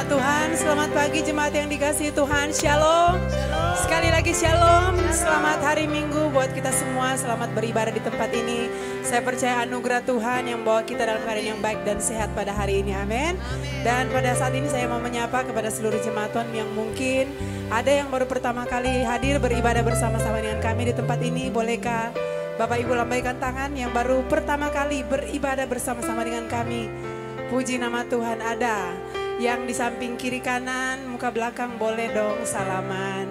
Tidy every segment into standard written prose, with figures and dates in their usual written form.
jemaat Tuhan, selamat pagi jemaat yang dikasihi Tuhan, Shalom. Sekali lagi Shalom, selamat hari Minggu buat kita semua, selamat beribadah di tempat ini. Saya percaya anugerah Tuhan yang bawa kita dalam keadaan yang baik dan sehat pada hari ini, amin. Dan pada saat ini saya mau menyapa kepada seluruh jemaat Tuhan yang mungkin ada yang baru pertama kali hadir beribadah bersama-sama dengan kami di tempat ini. Bolehkah Bapak Ibu lambaikan tangan yang baru pertama kali beribadah bersama-sama dengan kami. Puji nama Tuhan. Ada yang di samping kiri kanan, muka belakang boleh dong salaman.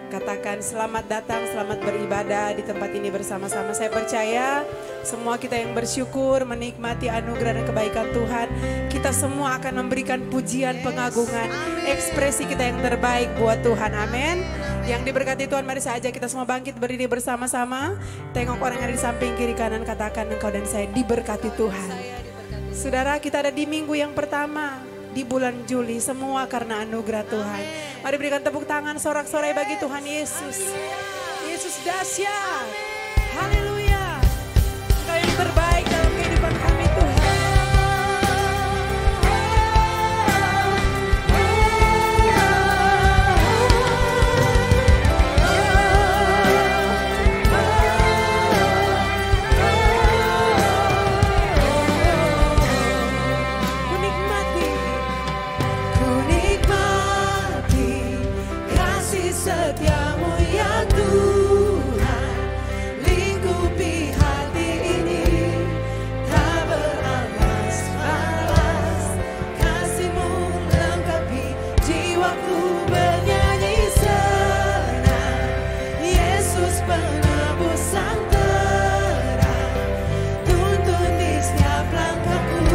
Katakan selamat datang, selamat beribadah di tempat ini bersama-sama. Saya percaya semua kita yang bersyukur menikmati anugerah dan kebaikan Tuhan. Kita semua akan memberikan pujian, pengagungan, ekspresi kita yang terbaik buat Tuhan. Amin. Yang diberkati Tuhan, mari saja kita semua bangkit berdiri bersama-sama. Tengok orang yang ada di samping kiri kanan, katakan engkau dan saya diberkati Tuhan. Saudara, kita ada di minggu yang pertama di bulan Juli, semua karena anugerah Tuhan. Mari berikan tepuk tangan sorak-sorai bagi Tuhan Yesus. Yesus dahsyat. Haleluya. Engkau yang terbaik dalam kehidupan kami Tuhan. Setiamu ya Tuhan, lingkupi hati ini, tak beralas-alas. Kasih-Mu lengkapi jiwaku bernyanyi senang. Yesus penebus sang terang, tuntun di setiap langkahku.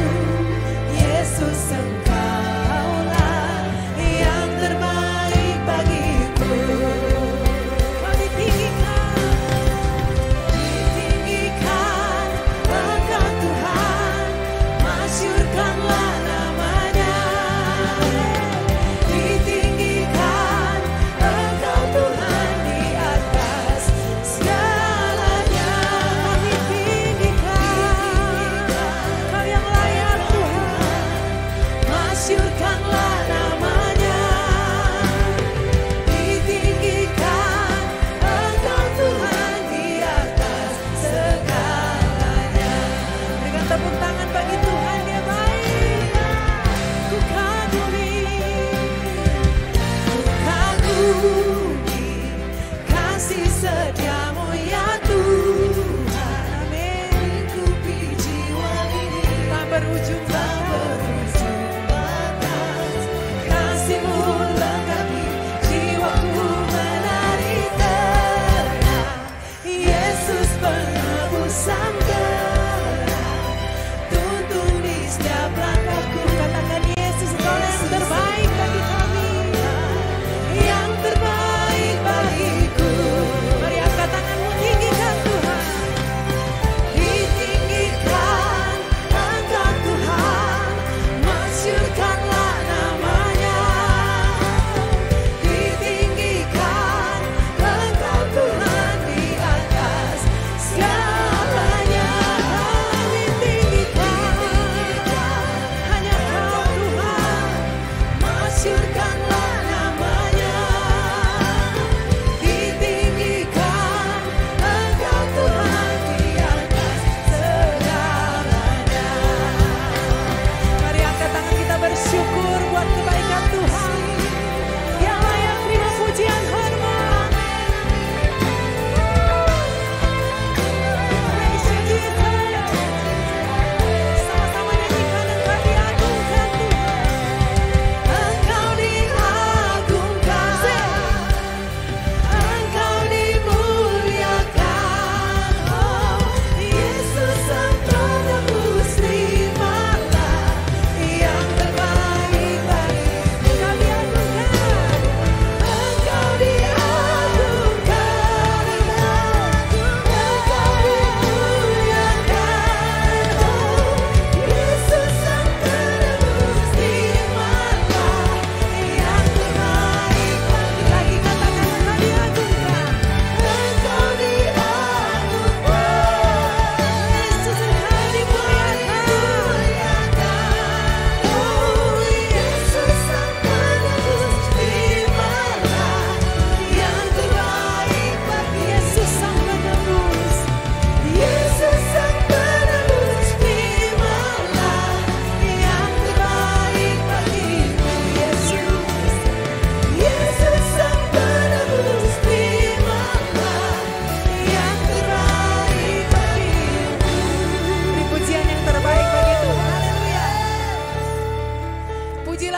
Yesus Engkaulah yang terbaik bagi terbaik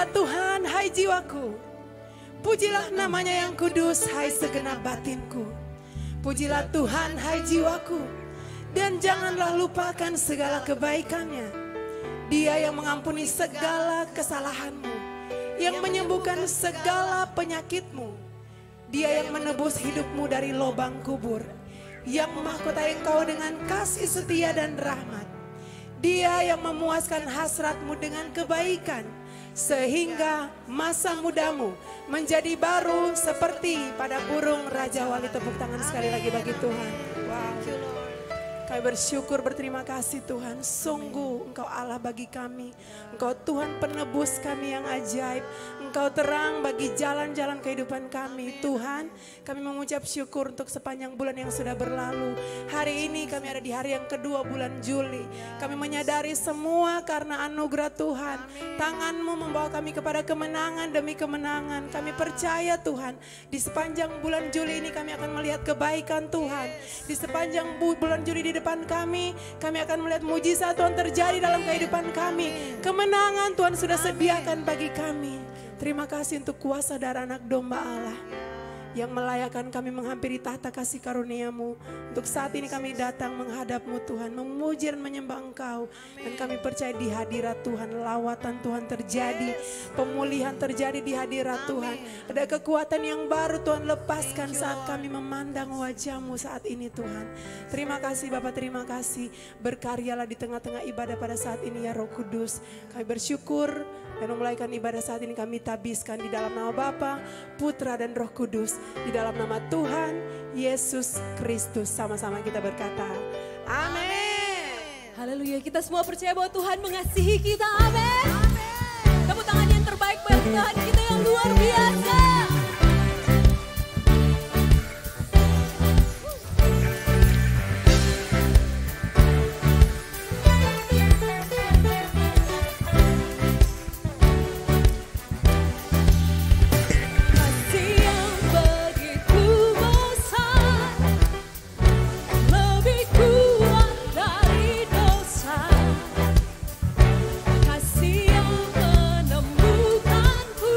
Pujilah Tuhan, hai jiwaku. Pujilah namanya yang kudus, hai segenap batinku. Pujilah Tuhan, hai jiwaku. Dan janganlah lupakan segala kebaikannya. Dia yang mengampuni segala kesalahanmu, yang menyembuhkan segala penyakitmu. Dia yang menebus hidupmu dari lubang kubur, yang memahkotai engkau dengan kasih setia dan rahmat. Dia yang memuaskan hasratmu dengan kebaikan, sehingga masa mudamu menjadi baru seperti pada burung Raja Wali. Tepuk tangan sekali lagi bagi Tuhan. Wow. Kami bersyukur, berterima kasih Tuhan. Sungguh Engkau Allah bagi kami. Engkau Tuhan penebus kami yang ajaib. Engkau terang bagi jalan-jalan kehidupan kami. Tuhan, kami mengucap syukur untuk sepanjang bulan yang sudah berlalu. Hari ini kami ada di hari yang kedua bulan Juli. Kami menyadari semua karena anugerah Tuhan. Tangan-Mu membawa kami kepada kemenangan demi kemenangan. Kami percaya Tuhan, di sepanjang bulan Juli ini kami akan melihat kebaikan Tuhan. Di sepanjang bulan Juli di depan kami akan melihat mujizat Tuhan terjadi dalam kehidupan kami. Kemenangan Tuhan sudah sediakan bagi kami. Terima kasih untuk kuasa darah anak domba Allah yang melayakkan kami menghampiri tahta kasih karunia-Mu. Untuk saat ini kami datang menghadap-Mu Tuhan, memuji dan menyembah Engkau. Dan kami percaya di hadirat Tuhan, lawatan Tuhan terjadi, pemulihan terjadi di hadirat Tuhan. Ada kekuatan yang baru Tuhan lepaskan saat kami memandang wajah-Mu saat ini Tuhan. Terima kasih Bapa, terima kasih. Berkaryalah di tengah-tengah ibadah pada saat ini ya Roh Kudus. Kami bersyukur dan memulaikan ibadah saat ini kami tabiskan di dalam nama Bapa, Putra dan Roh Kudus. Di dalam nama Tuhan Yesus Kristus. Sama-sama kita berkata amin. Haleluya, kita semua percaya bahwa Tuhan mengasihi kita. Amin. Tepuk tangan yang terbaik buat Tuhan kita yang luar biasa. Kasih yang menemukanku.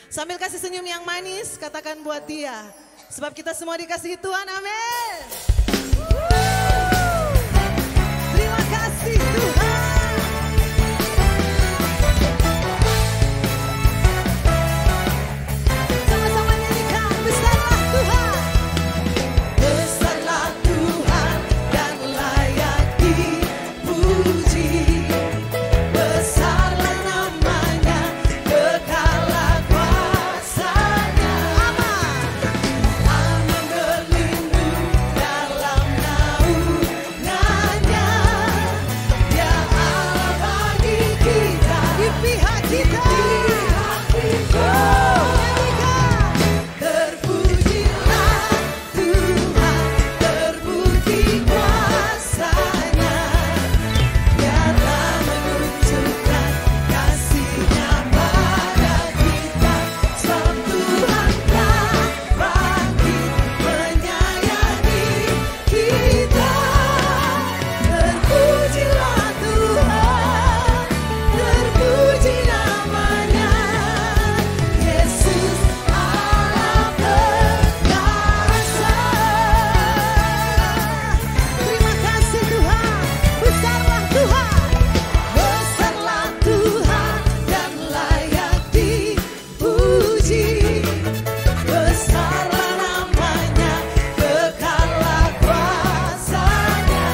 Sambil kasih senyum yang manis, katakan buat dia. Sebab kita semua dikasihi Tuhan, amin. Terima kasih Tuhan. Sama-sama nyanyikan, besarlah Tuhan. Besarlah Tuhan dan layak dipuji. Besarlah namanya, kekallah kuasanya. Aman berlindung dalam naungannya. Dia Allah bagi kita, di pihak kita. Terpujilah Tuhan, terbukti kuasanya. Dia telah menunjukkan kasih-Nya pada kita. Sebab Tuhan telah bangkit menyayangi kita. Terpujilah Tuhan, terpuji namanya. Yesus Allah perkasa. Terima kasih Tuhan, besarlah Tuhan. Besarlah Tuhan dan layak dipuji. Besarlah namanya, kekallah kuasanya.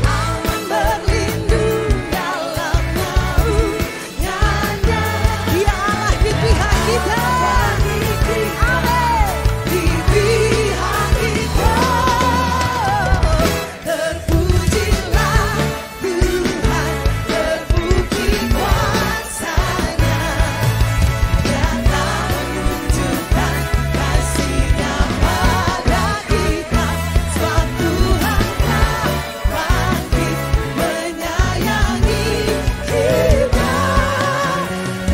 Aman berlindung dalam naungannya. Dia Allah di pihak kita. Amin. Di pihak kita. Terpujilah Tuhan, terbukti kuasanya. Dia telah menunjukkan kasih-Nya pada kita. Sebab Tuhan telah bangkit menyayangi kita.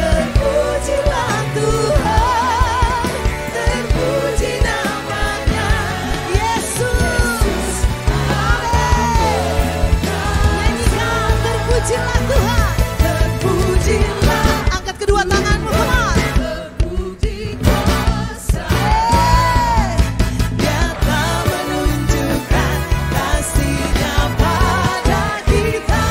Terpujilah Tuhan, terpuji namanya. Yesus, amin. Nyanyikan, terpujilah Tuhan, terpujilah. Angkat kedua tanganmu, come on. Terbukti kuasa. Dia telah menunjukkan kasih-Nya pada kita.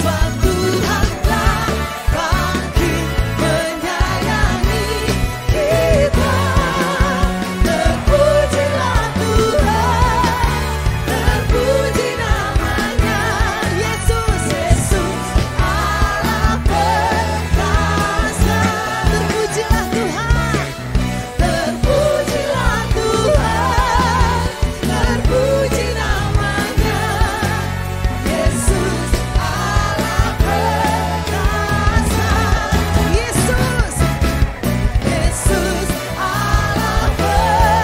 Sebab Tuhan telah bangkit menyayangi kita. Terpujilah Tuhan, terpuji namanya. Yesus, Yesus Allah perkasa. Terpujilah Tuhan, terpujilah Tuhan, terpuji namanya. Yesus Allah perkasa. Yesus, Yesus Allah perkasa.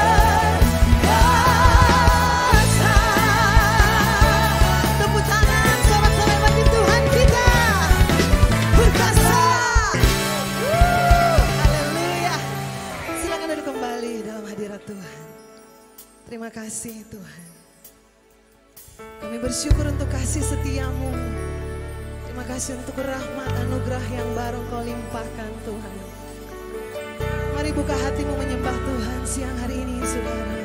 Tepuk tangan, sorak-sorai bagi Tuhan kita. Perkasa. Haleluya. Silakan duduk kembali dalam hadirat Tuhan. Terima kasih Tuhan. Kami bersyukur untuk kasih setia-Mu. Terima kasih untuk rahmat anugerah yang baru Kau limpahkan Tuhan. Mari buka hatimu menyembah Tuhan siang hari ini saudara.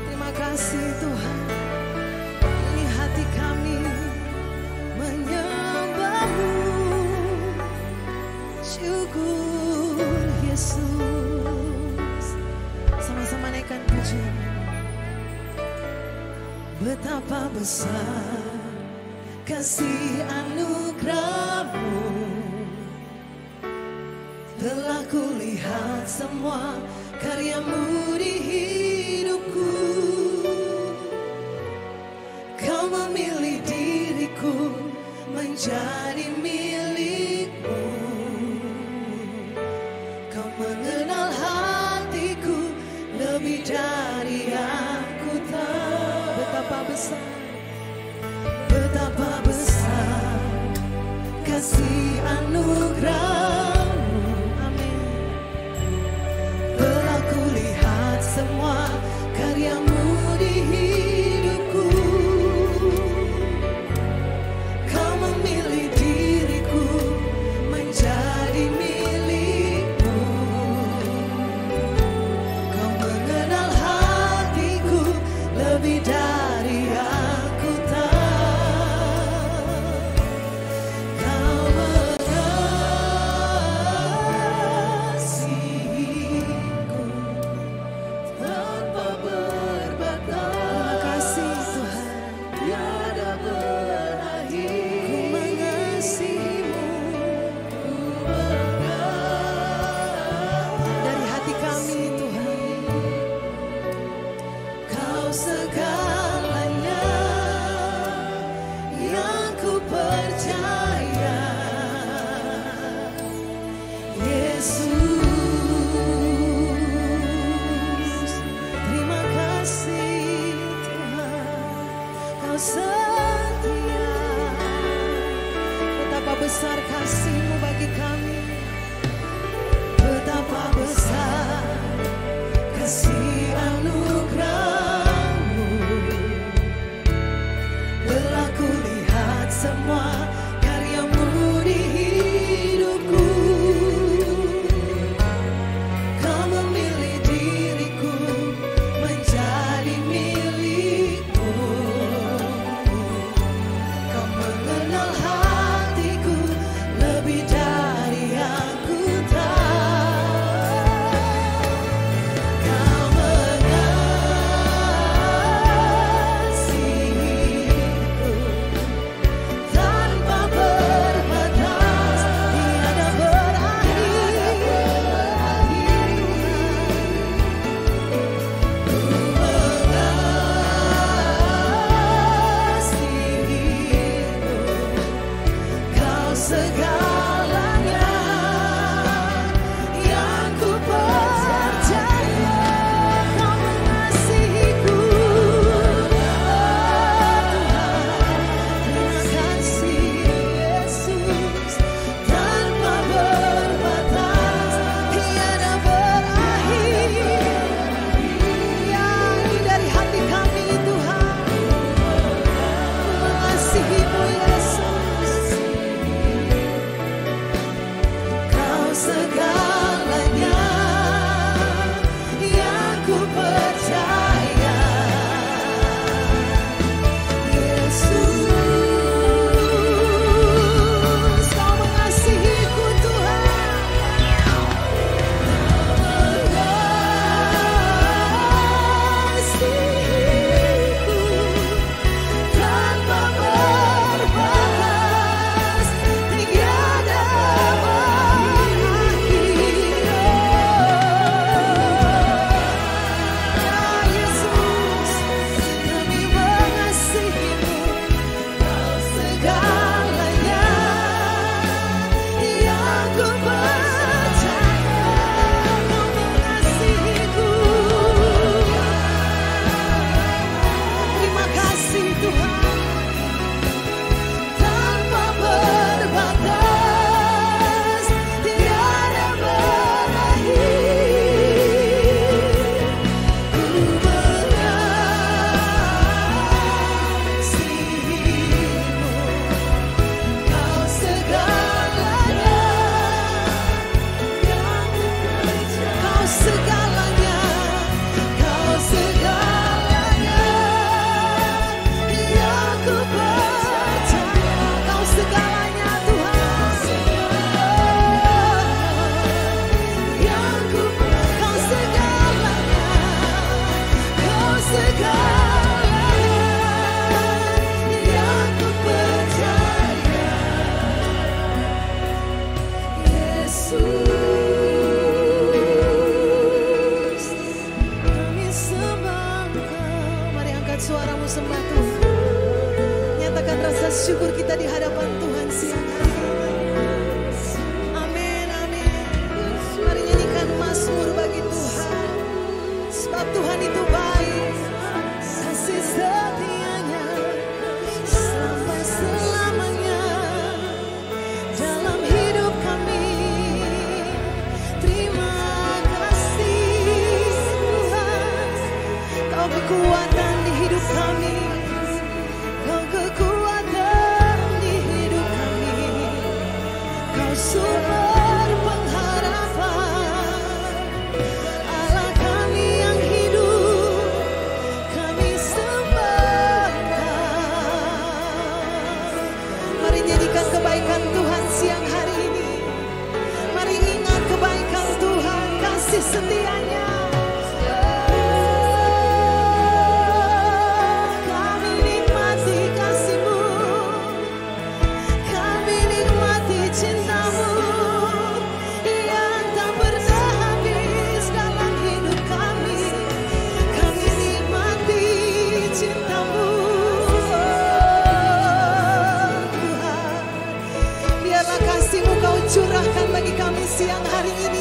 Terima kasih Tuhan. Ini hati kami menyembah-Mu. Syukur Yesus. Sama-sama naikkan pujian. Betapa besar kasih anugerah-Mu. Telah kulihat semua karya-Mu di hidupku. Kau memilih diriku menjadi milik-Mu. Kau mengenal hatiku lebih dari aku tahu. Betapa besar, betapa besar kasih anugerah-Mu. Amin. Telah kulihat semua karya-Mu di hidupku. Kau memilih diriku menjadi milik-Mu. Yesus, terima kasih Tuhan, Kau setia. Betapa besar kasih-Mu bagi kami, betapa besar kasih anugerah-Mu. Telah kulihat semua karya-Mu di hidupku. Kau memilih diriku menjadi milik-Mu. Kau mengenal hatiku lebih dari yang ku tahu. Kau mengasihiku tanpa berbatas, tiada berakhir. Ku mengasihimu, Kau segalanya yang ku percaya. Kau mengasihiku, terima kasih Yesus, tanpa berbatas, tiada berakhir. Ya, ini dari hati kami Tuhan, mengasihimu Yesus. Kau segalanya yang ku percaya. Yesus, Kau mengasihiku Tuhan. Mengasihiku tanpa berbatas, tiada berakhir. Ya Yesus, kami mengasihimu, Kau segalanya yang ku percaya. Kau mengasihiku. Terima kasih Tuhan, tanpa berbatas, tiada berakhir. Ku mengasihimu, Kau segalanya yang ku percaya. Kau segalanya, Kau segalanya yang ku percaya. Kau segalanya Tuhan, yang ku Kau segalanya, Kau segalanya yang ku percaya. Yesus, kami sembah Engkau. Mari angkat suaramu sembah Tuhan. Nyatakan rasa syukur kita di hadapan Tuhan siang hari ini. Amin, amin. Mari nyanyikan mazmur bagi Tuhan. Sebab Tuhan itu baik, kasih setianya sampai selamanya dalam hidup kami. Terima kasih Tuhan, Kau kekuatan di hidup kami, Kau kekuatan di hidup kami, Kau sumber pengharapan, Allah kami yang hidup, kami sembah Kau. Mari nyanyikan kebaikan Tuhan siang hari ini. Mari ingat kebaikan Tuhan, kasih setianya. Kami nikmati kasih-Mu, kami nikmati cinta-Mu yang tak pernah habis dalam hidup kami. Kami nikmati cinta-Mu, Tuhan. Biarlah kasih-Mu Kau curahkan bagi kami siang hari ini.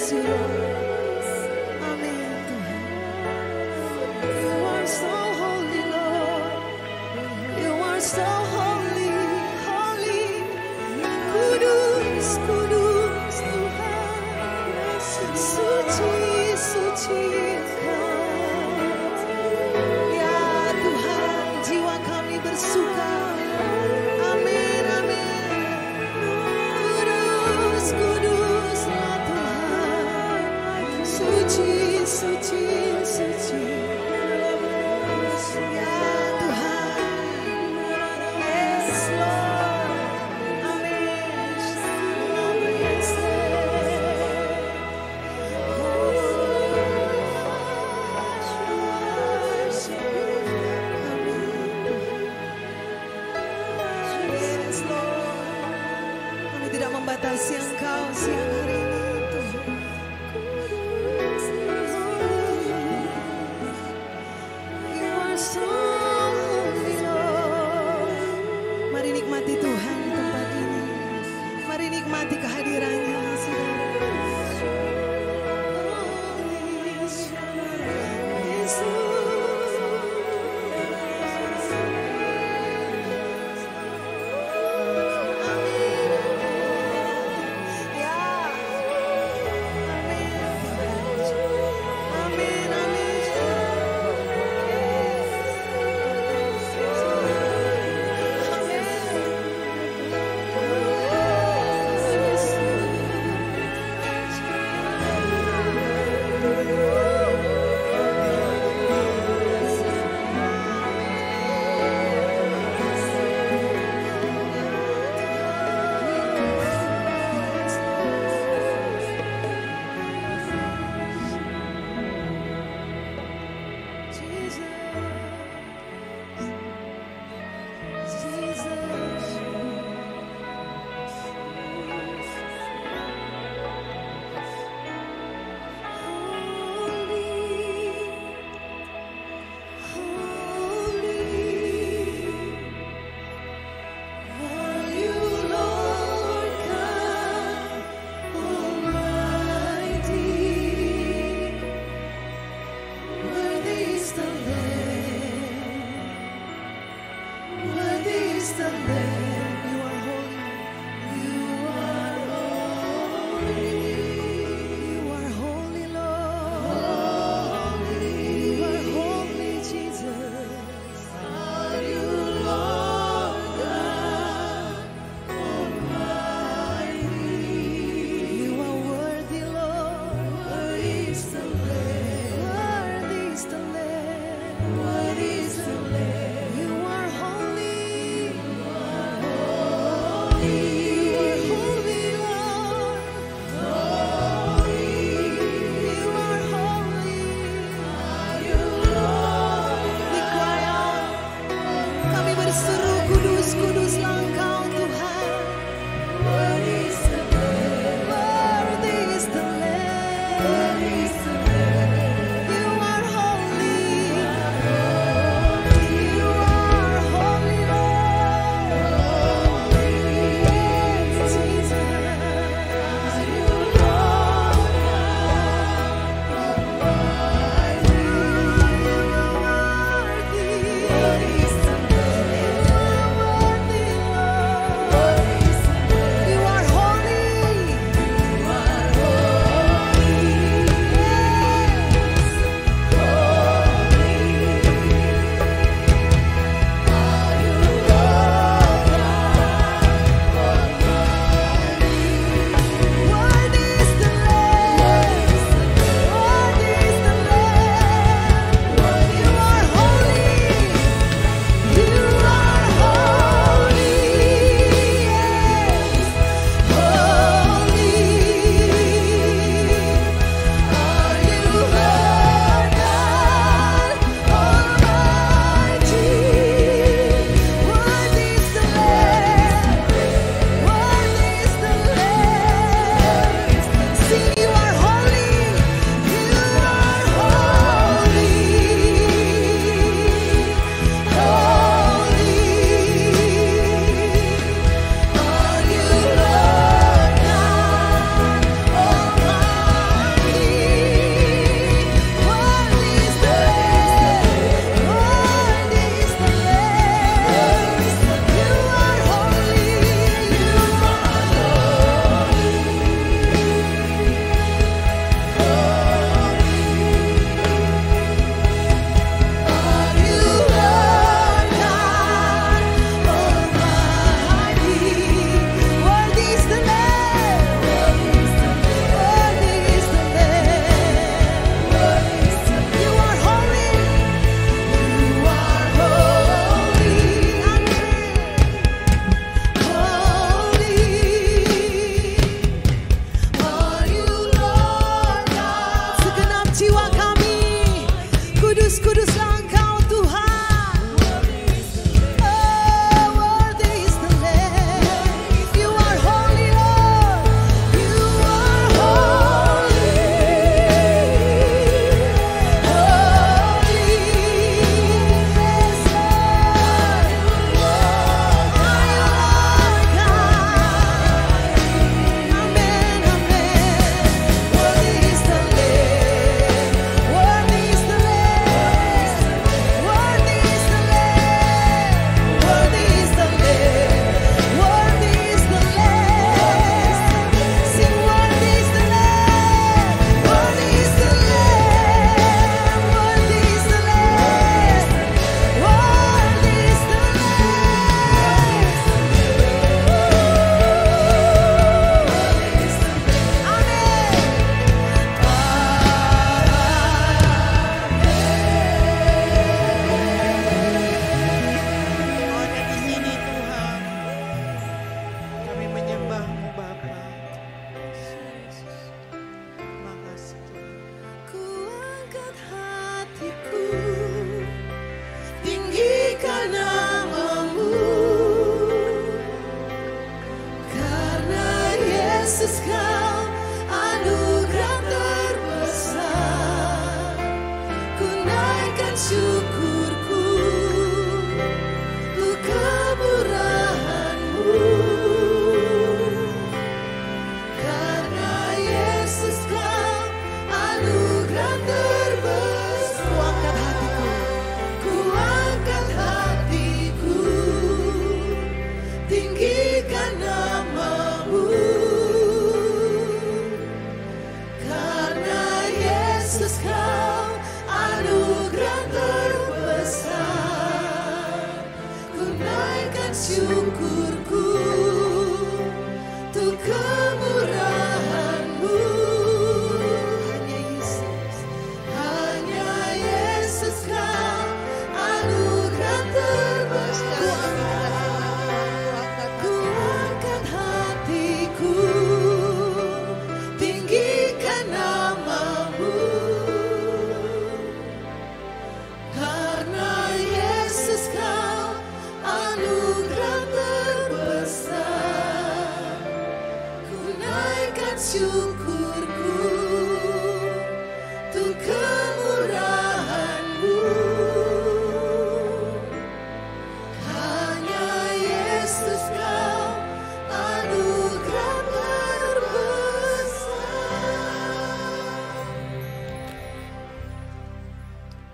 kasih Lord. Amin Tuhan. You are so holy Lord. You are so holy, holy. Kudus, kudus Tuhan. Suci, suci Engkau. Ya Tuhan, jiwa kami bersuka. Amin, amin. Kudus, kuduslah Tuhan. Suci, suci, suci. Ya Tuhan. Yes, Lord. Amin. Amin.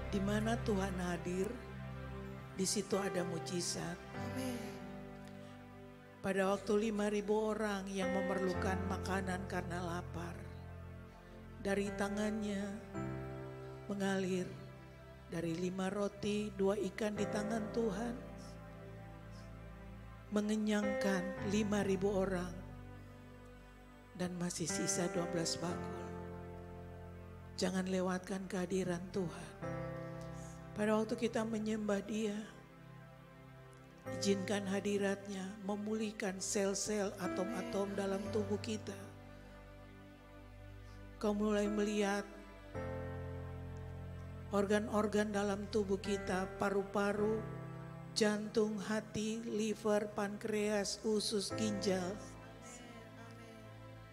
Di mana Tuhan hadir, di situ ada mujizat. Pada waktu 5.000 orang yang memerlukan makanan karena lapar, dari tangannya mengalir dari 5 roti, 2 ikan di tangan Tuhan, mengenyangkan 5.000 orang dan masih sisa 12 bakul. Jangan lewatkan kehadiran Tuhan. Pada waktu kita menyembah Dia, izinkan hadiratnya memulihkan sel-sel atom-atom dalam tubuh kita. Kau mulai melihat organ-organ dalam tubuh kita, paru-paru, jantung, hati, liver, pankreas, usus, ginjal.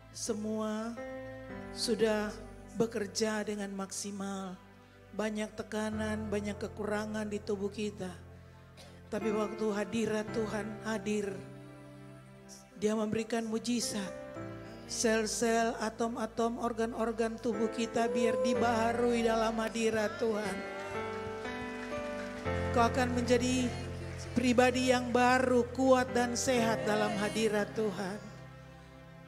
Semua sudah bekerja dengan maksimal. Banyak tekanan, banyak kekurangan di tubuh kita. Tapi waktu hadirat Tuhan hadir, Dia memberikan mujizat. Sel-sel, atom-atom, organ-organ tubuh kita biar dibaharui dalam hadirat Tuhan. Kau akan menjadi pribadi yang baru, kuat dan sehat dalam hadirat Tuhan.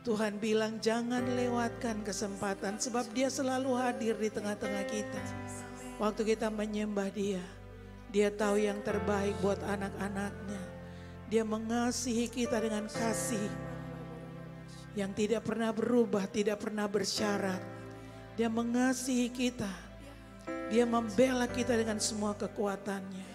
Tuhan bilang jangan lewatkan kesempatan sebab Dia selalu hadir di tengah-tengah kita. Waktu kita menyembah Dia, Dia tahu yang terbaik buat anak-anaknya. Dia mengasihi kita dengan kasih yang tidak pernah berubah, tidak pernah bersyarat. Dia mengasihi kita. Dia membela kita dengan semua kekuatannya.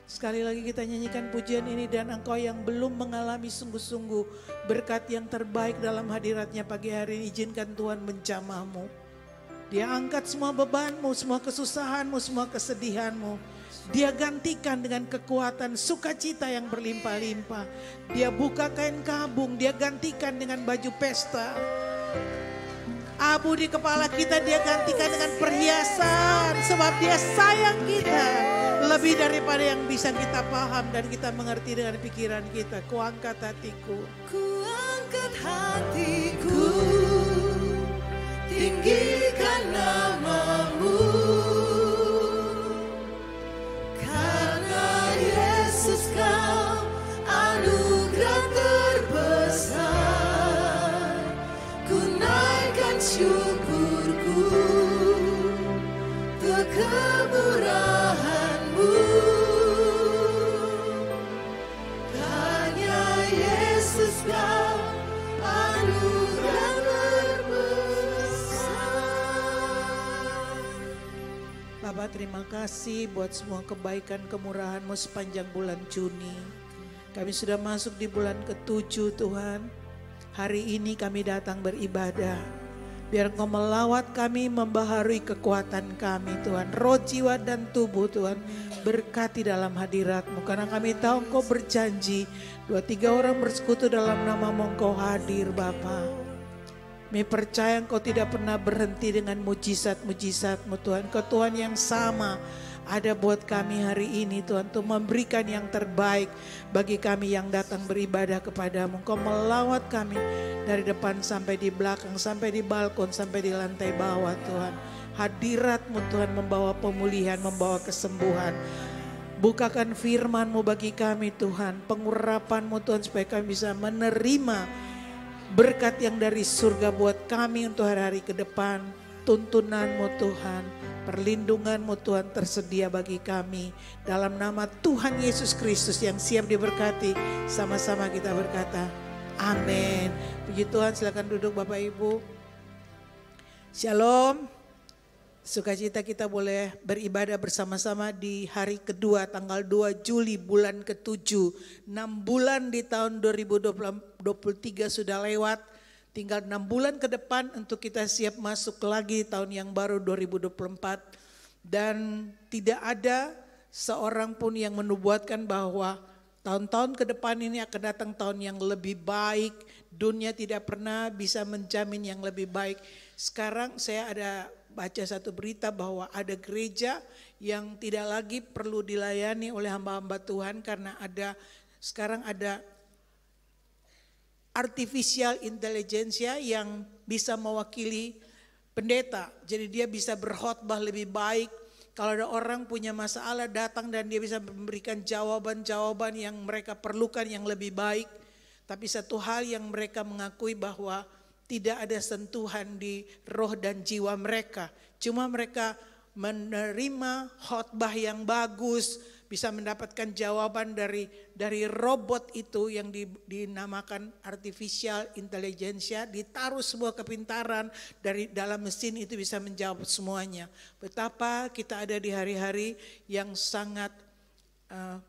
Sekali lagi kita nyanyikan pujian ini, dan engkau yang belum mengalami sungguh-sungguh berkat yang terbaik dalam hadiratnya pagi hari ini, izinkan Tuhan menjamahmu. Dia angkat semua bebanmu, semua kesusahanmu, semua kesedihanmu. Dia gantikan dengan kekuatan sukacita yang berlimpah-limpah. Dia buka kain kabung, Dia gantikan dengan baju pesta. Abu di kepala kita Dia gantikan dengan perhiasan. Sebab Dia sayang kita lebih daripada yang bisa kita paham dan kita mengerti dengan pikiran kita. Ku angkat hatiku, Ku angkat hatiku, tinggikan nama-Mu. Karena Yesus Kau anugerah terbesar. Ku naikkan syukurku untuk kemurahan-Mu. Hanya Yesus Kau anugerah terbesar. Bapak, terima kasih buat semua kebaikan kemurahan-Mu sepanjang bulan Juni. Kami sudah masuk di bulan ke-7 Tuhan. Hari ini kami datang beribadah. Biar Engkau melawat kami, membaharui kekuatan kami Tuhan. Roh, jiwa dan tubuh Tuhan, berkati dalam hadirat-Mu. Karena kami tahu Engkau berjanji, 2-3 orang bersekutu dalam nama-Mu Engkau hadir Bapa. Kami percaya Engkau tidak pernah berhenti dengan mujizat-mujizat-Mu Tuhan. Engkau Tuhan yang sama ada buat kami hari ini Tuhan, untuk memberikan yang terbaik bagi kami yang datang beribadah kepadamu. Engkau melawat kami dari depan sampai di belakang, sampai di balkon, sampai di lantai bawah Tuhan. Hadirat-Mu Tuhan membawa pemulihan, membawa kesembuhan. Bukakan firman-Mu bagi kami Tuhan, pengurapan-Mu Tuhan, supaya kami bisa menerima berkat yang dari surga buat kami untuk hari-hari ke depan. Tuntunan-Mu Tuhan, perlindungan-Mu Tuhan tersedia bagi kami. Dalam nama Tuhan Yesus Kristus yang siap diberkati, sama-sama kita berkata, amin. Puji Tuhan, silakan duduk Bapak Ibu. Shalom. Sukacita kita boleh beribadah bersama-sama di hari kedua, tanggal 2 Juli bulan ke-7. 6 bulan di tahun 2023 sudah lewat. Tinggal 6 bulan ke depan untuk kita siap masuk lagi tahun yang baru 2024. Dan tidak ada seorang pun yang menubuatkan bahwa tahun-tahun ke depan ini akan datang tahun yang lebih baik. Dunia tidak pernah bisa menjamin yang lebih baik. Sekarang saya ada baca satu berita bahwa ada gereja yang tidak lagi perlu dilayani oleh hamba-hamba Tuhan karena sekarang ada artificial intelligence yang bisa mewakili pendeta. Jadi dia bisa berkhotbah lebih baik, Kalau ada orang punya masalah datang dan dia bisa memberikan jawaban-jawaban yang mereka perlukan yang lebih baik. Tapi satu hal yang mereka mengakui bahwa tidak ada sentuhan di roh dan jiwa mereka. Cuma mereka menerima khotbah yang bagus, bisa mendapatkan jawaban dari robot itu yang dinamakan artificial intelligence, ditaruh sebuah kepintaran dari dalam mesin itu bisa menjawab semuanya. Betapa kita ada di hari-hari yang sangat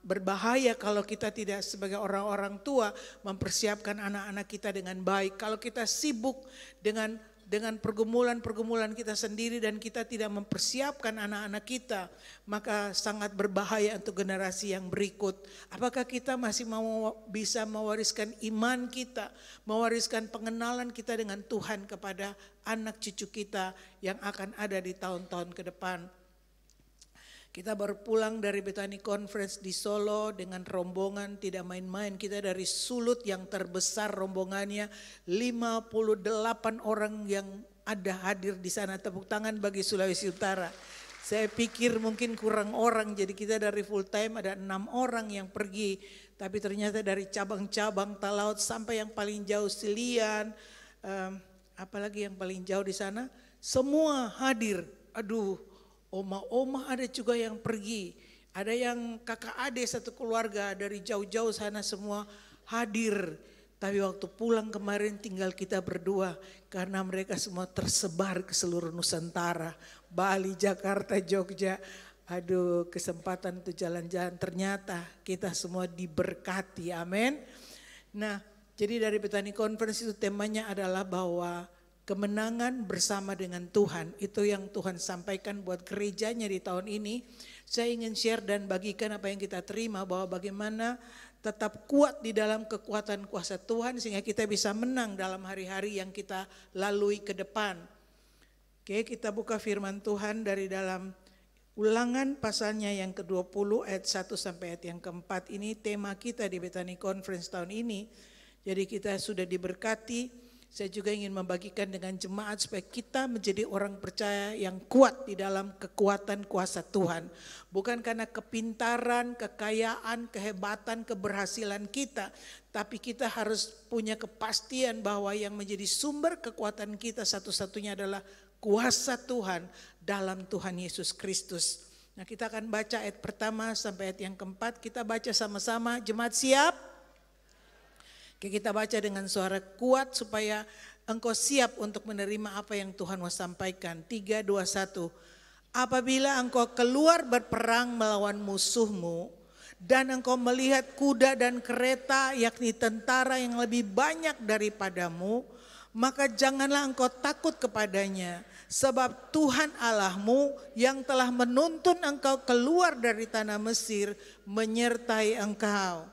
berbahaya kalau kita tidak sebagai orang-orang tua mempersiapkan anak-anak kita dengan baik. Kalau kita sibuk dengan pergumulan-pergumulan kita sendiri dan kita tidak mempersiapkan anak-anak kita, maka sangat berbahaya untuk generasi yang berikut. Apakah kita masih bisa mewariskan iman kita, mewariskan pengenalan kita dengan Tuhan kepada anak cucu kita yang akan ada di tahun-tahun ke depan? Kita baru pulang dari Bethany Conference di Solo dengan rombongan tidak main-main. Kita dari Sulut yang terbesar rombongannya, 58 orang yang ada hadir di sana. Tepuk tangan bagi Sulawesi Utara. Saya pikir mungkin kurang orang, jadi kita dari full time ada 6 orang yang pergi. Tapi ternyata dari cabang-cabang Talaut sampai yang paling jauh Silian, apalagi yang paling jauh di sana, semua hadir. Aduh, oma-oma ada juga yang pergi. Ada yang kakak adik satu keluarga dari jauh-jauh sana semua hadir. Tapi waktu pulang kemarin tinggal kita berdua karena mereka semua tersebar ke seluruh Nusantara. Bali, Jakarta, Jogja. Aduh, kesempatan untuk jalan-jalan, ternyata kita semua diberkati. Amin. Nah, jadi dari Bethany Conference itu temanya adalah bahwa kemenangan bersama dengan Tuhan, itu yang Tuhan sampaikan buat gerejanya di tahun ini. Saya ingin share dan bagikan apa yang kita terima, bahwa bagaimana tetap kuat di dalam kekuatan kuasa Tuhan sehingga kita bisa menang dalam hari-hari yang kita lalui ke depan. Oke, kita buka firman Tuhan dari dalam Ulangan pasalnya yang ke-20 ayat 1 sampai ayat yang ke-4. Ini tema kita di Bethany Conference tahun ini. Jadi kita sudah diberkati. Saya juga ingin membagikan dengan jemaat supaya kita menjadi orang percaya yang kuat di dalam kekuatan kuasa Tuhan. Bukan karena kepintaran, kekayaan, kehebatan, keberhasilan kita. Tapi kita harus punya kepastian bahwa yang menjadi sumber kekuatan kita satu-satunya adalah kuasa Tuhan dalam Tuhan Yesus Kristus. Nah, kita akan baca ayat pertama sampai ayat yang ke-4. Kita baca sama-sama, jemaat siap? Oke, kita baca dengan suara kuat supaya engkau siap untuk menerima apa yang Tuhan mau sampaikan. 3, 2, 1. Apabila engkau keluar berperang melawan musuhmu dan engkau melihat kuda dan kereta yakni tentara yang lebih banyak daripadamu, maka janganlah engkau takut kepadanya. Sebab Tuhan Allahmu yang telah menuntun engkau keluar dari tanah Mesir menyertai engkau.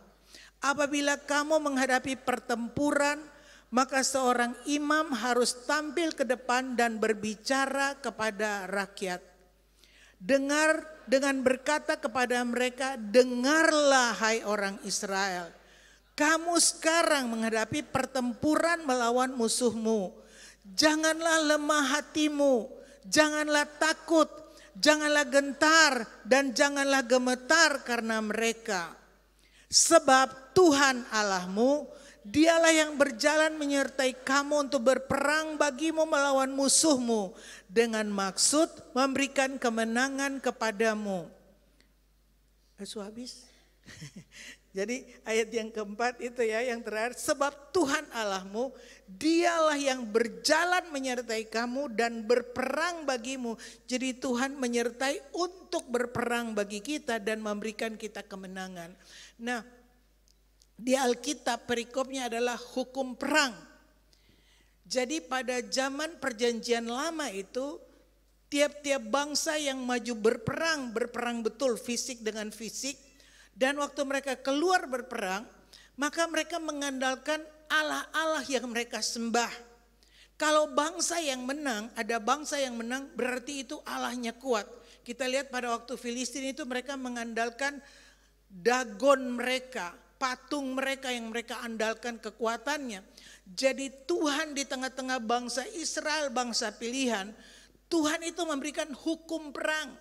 Apabila kamu menghadapi pertempuran, maka seorang imam harus tampil ke depan dan berbicara kepada rakyat. Dengar dengan berkata kepada mereka, dengarlah hai orang Israel. Kamu sekarang menghadapi pertempuran melawan musuhmu. Janganlah lemah hatimu, janganlah takut, janganlah gentar dan janganlah gemetar karena mereka. Sebab Tuhan Allahmu, dialah yang berjalan menyertai kamu untuk berperang bagimu melawan musuhmu dengan maksud memberikan kemenangan kepadamu. Habis? Jadi ayat yang keempat itu ya yang terakhir. Sebab Tuhan Allahmu, dialah yang berjalan menyertai kamu dan berperang bagimu. Jadi Tuhan menyertai untuk berperang bagi kita dan memberikan kita kemenangan. Nah, di Alkitab perikopnya adalah hukum perang. Jadi pada zaman perjanjian lama itu tiap-tiap bangsa yang maju berperang betul fisik dengan fisik. Dan waktu mereka keluar berperang, maka mereka mengandalkan Allah-Allah yang mereka sembah. Kalau bangsa yang menang, ada bangsa yang menang berarti itu Allahnya kuat. Kita lihat pada waktu Filistin itu mereka mengandalkan Dagon mereka, patung mereka yang mereka andalkan kekuatannya. Jadi Tuhan di tengah-tengah bangsa Israel, bangsa pilihan, Tuhan itu memberikan hukum perang.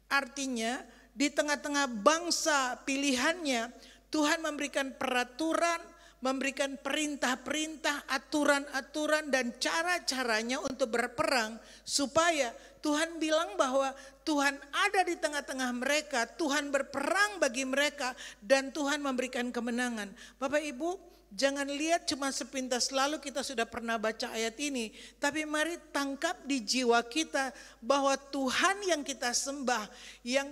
Artinya di tengah-tengah bangsa pilihannya, Tuhan memberikan peraturan, memberikan perintah-perintah, aturan-aturan dan cara-caranya untuk berperang, supaya Tuhan bilang bahwa Tuhan ada di tengah-tengah mereka, Tuhan berperang bagi mereka, dan Tuhan memberikan kemenangan. Bapak Ibu, jangan lihat cuma sepintas lalu kita sudah pernah baca ayat ini, tapi mari tangkap di jiwa kita bahwa Tuhan yang kita sembah, yang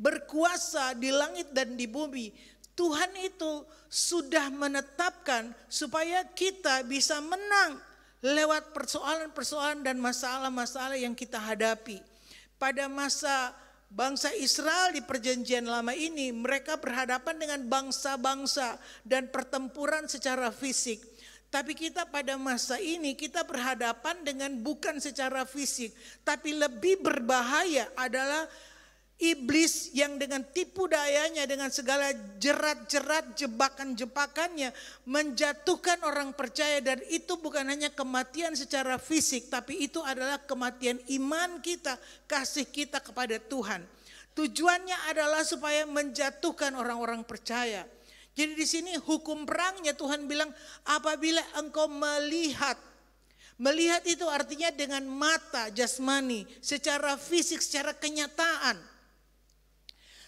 berkuasa di langit dan di bumi, Tuhan itu sudah menetapkan supaya kita bisa menang lewat persoalan-persoalan dan masalah-masalah yang kita hadapi. Pada masa bangsa Israel di perjanjian lama ini, mereka berhadapan dengan bangsa-bangsa dan pertempuran secara fisik. Tapi kita pada masa ini kita berhadapan dengan bukan secara fisik, tapi lebih berbahaya adalah iblis yang dengan tipu dayanya, dengan segala jerat-jerat, jebakan-jebakannya menjatuhkan orang percaya. Dan itu bukan hanya kematian secara fisik, tapi itu adalah kematian iman kita, kasih kita kepada Tuhan. Tujuannya adalah supaya menjatuhkan orang-orang percaya. Jadi di sini hukum perangnya Tuhan bilang, apabila engkau melihat. Melihat itu artinya dengan mata jasmani, secara fisik, secara kenyataan.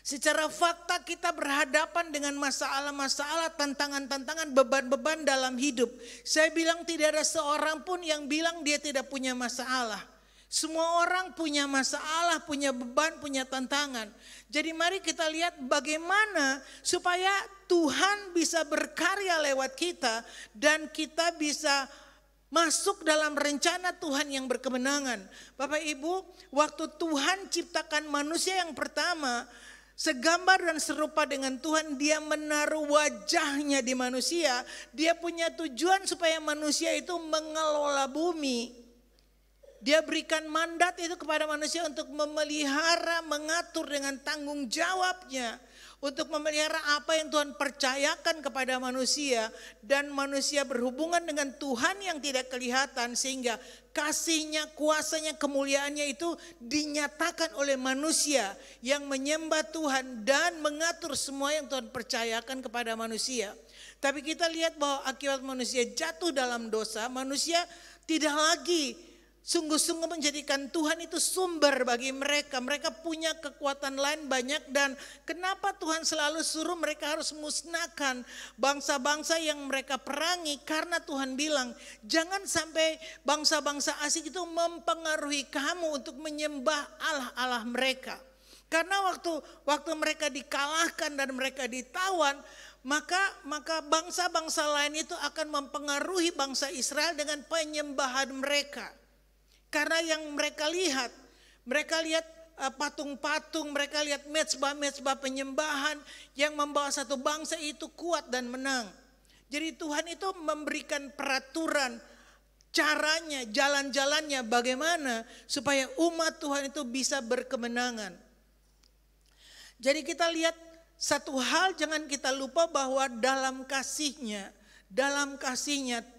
Secara fakta kita berhadapan dengan masalah-masalah, tantangan-tantangan, beban-beban dalam hidup. Saya bilang tidak ada seorang pun yang bilang dia tidak punya masalah. Semua orang punya masalah, punya beban, punya tantangan. Jadi mari kita lihat bagaimana supaya Tuhan bisa berkarya lewat kita dan kita bisa masuk dalam rencana Tuhan yang berkemenangan. Bapak Ibu, waktu Tuhan ciptakan manusia yang pertama, segambar dan serupa dengan Tuhan, dia menaruh wajahnya di manusia. Dia punya tujuan supaya manusia itu mengelola bumi. Dia berikan mandat itu kepada manusia untuk memelihara, mengatur dengan tanggung jawabnya. Untuk memelihara apa yang Tuhan percayakan kepada manusia. Dan manusia berhubungan dengan Tuhan yang tidak kelihatan. Sehingga kasihnya, kuasanya, kemuliaannya itu dinyatakan oleh manusia yang menyembah Tuhan dan mengatur semua yang Tuhan percayakan kepada manusia. Tapi kita lihat bahwa akibat manusia jatuh dalam dosa, manusia tidak lagi sungguh-sungguh menjadikan Tuhan itu sumber bagi mereka. Mereka punya kekuatan lain banyak, dan kenapa Tuhan selalu suruh mereka harus musnahkan bangsa-bangsa yang mereka perangi? Karena Tuhan bilang jangan sampai bangsa-bangsa asing itu mempengaruhi kamu untuk menyembah Allah-Allah mereka. Karena waktu mereka dikalahkan dan mereka ditawan, maka bangsa-bangsa lain itu akan mempengaruhi bangsa Israel dengan penyembahan mereka. Karena yang mereka lihat patung-patung, mereka lihat mezbah-mezbah penyembahan yang membawa satu bangsa itu kuat dan menang. Jadi Tuhan itu memberikan peraturan, caranya, jalan-jalannya bagaimana supaya umat Tuhan itu bisa berkemenangan. Jadi kita lihat satu hal, jangan kita lupa bahwa dalam kasihnya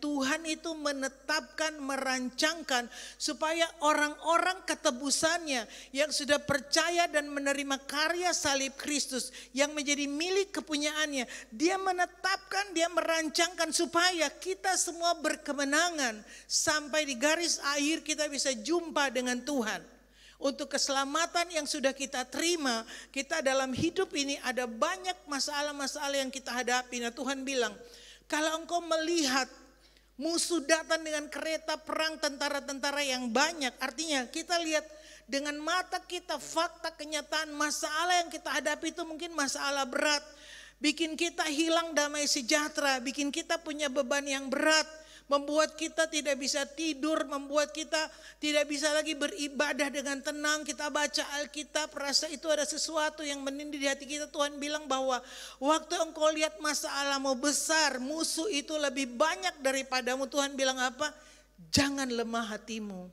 Tuhan itu menetapkan, merancangkan supaya orang-orang ketebusannya yang sudah percaya dan menerima karya salib Kristus yang menjadi milik kepunyaannya, dia menetapkan, dia merancangkan supaya kita semua berkemenangan sampai di garis akhir kita bisa jumpa dengan Tuhan. Untuk keselamatan yang sudah kita terima, kita dalam hidup ini ada banyak masalah-masalah yang kita hadapi. Nah, Tuhan bilang, kalau engkau melihat musuh datang dengan kereta perang, tentara-tentara yang banyak, artinya kita lihat dengan mata kita fakta, kenyataan, masalah yang kita hadapi itu mungkin masalah berat, bikin kita hilang damai sejahtera, bikin kita punya beban yang berat, membuat kita tidak bisa tidur, membuat kita tidak bisa lagi beribadah dengan tenang. Kita baca Alkitab, rasa itu ada sesuatu yang menindih di hati kita. Tuhan bilang bahwa waktu engkau lihat masalahmu besar, musuh itu lebih banyak daripadamu, Tuhan bilang apa? Jangan lemah hatimu,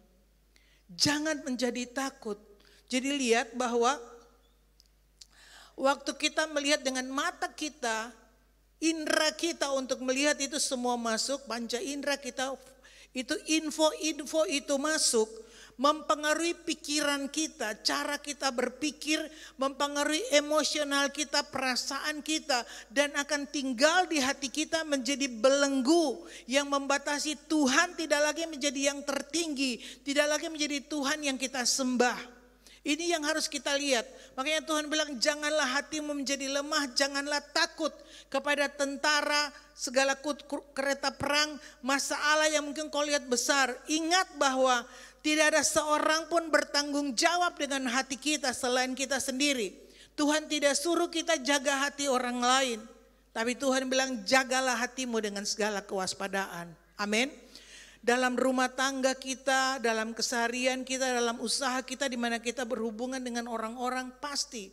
jangan menjadi takut. Jadi lihat bahwa waktu kita melihat dengan mata kita, indera kita untuk melihat itu semua masuk, panca indera kita itu info itu masuk, mempengaruhi pikiran kita, cara kita berpikir, mempengaruhi emosional kita, perasaan kita, dan akan tinggal di hati kita menjadi belenggu yang membatasi. Tuhan tidak lagi menjadi yang tertinggi, tidak lagi menjadi Tuhan yang kita sembah. Ini yang harus kita lihat. Makanya Tuhan bilang, janganlah hatimu menjadi lemah, janganlah takut kepada tentara, segala kereta perang, masalah yang mungkin kau lihat besar. Ingat bahwa tidak ada seorang pun bertanggung jawab dengan hati kita selain kita sendiri. Tuhan tidak suruh kita jaga hati orang lain, tapi Tuhan bilang jagalah hatimu dengan segala kewaspadaan. Amin. Dalam rumah tangga kita, dalam keseharian kita, dalam usaha kita, di mana kita berhubungan dengan orang-orang, pasti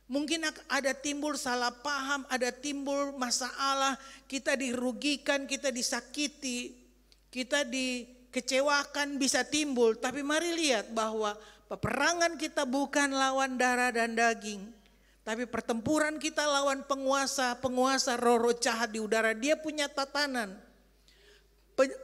mungkin ada timbul salah paham, ada timbul masalah, kita dirugikan, kita disakiti, kita dikecewakan, bisa timbul. Tapi mari lihat bahwa peperangan kita bukan lawan darah dan daging, tapi pertempuran kita lawan penguasa roh-roh jahat di udara. Dia punya tatanan.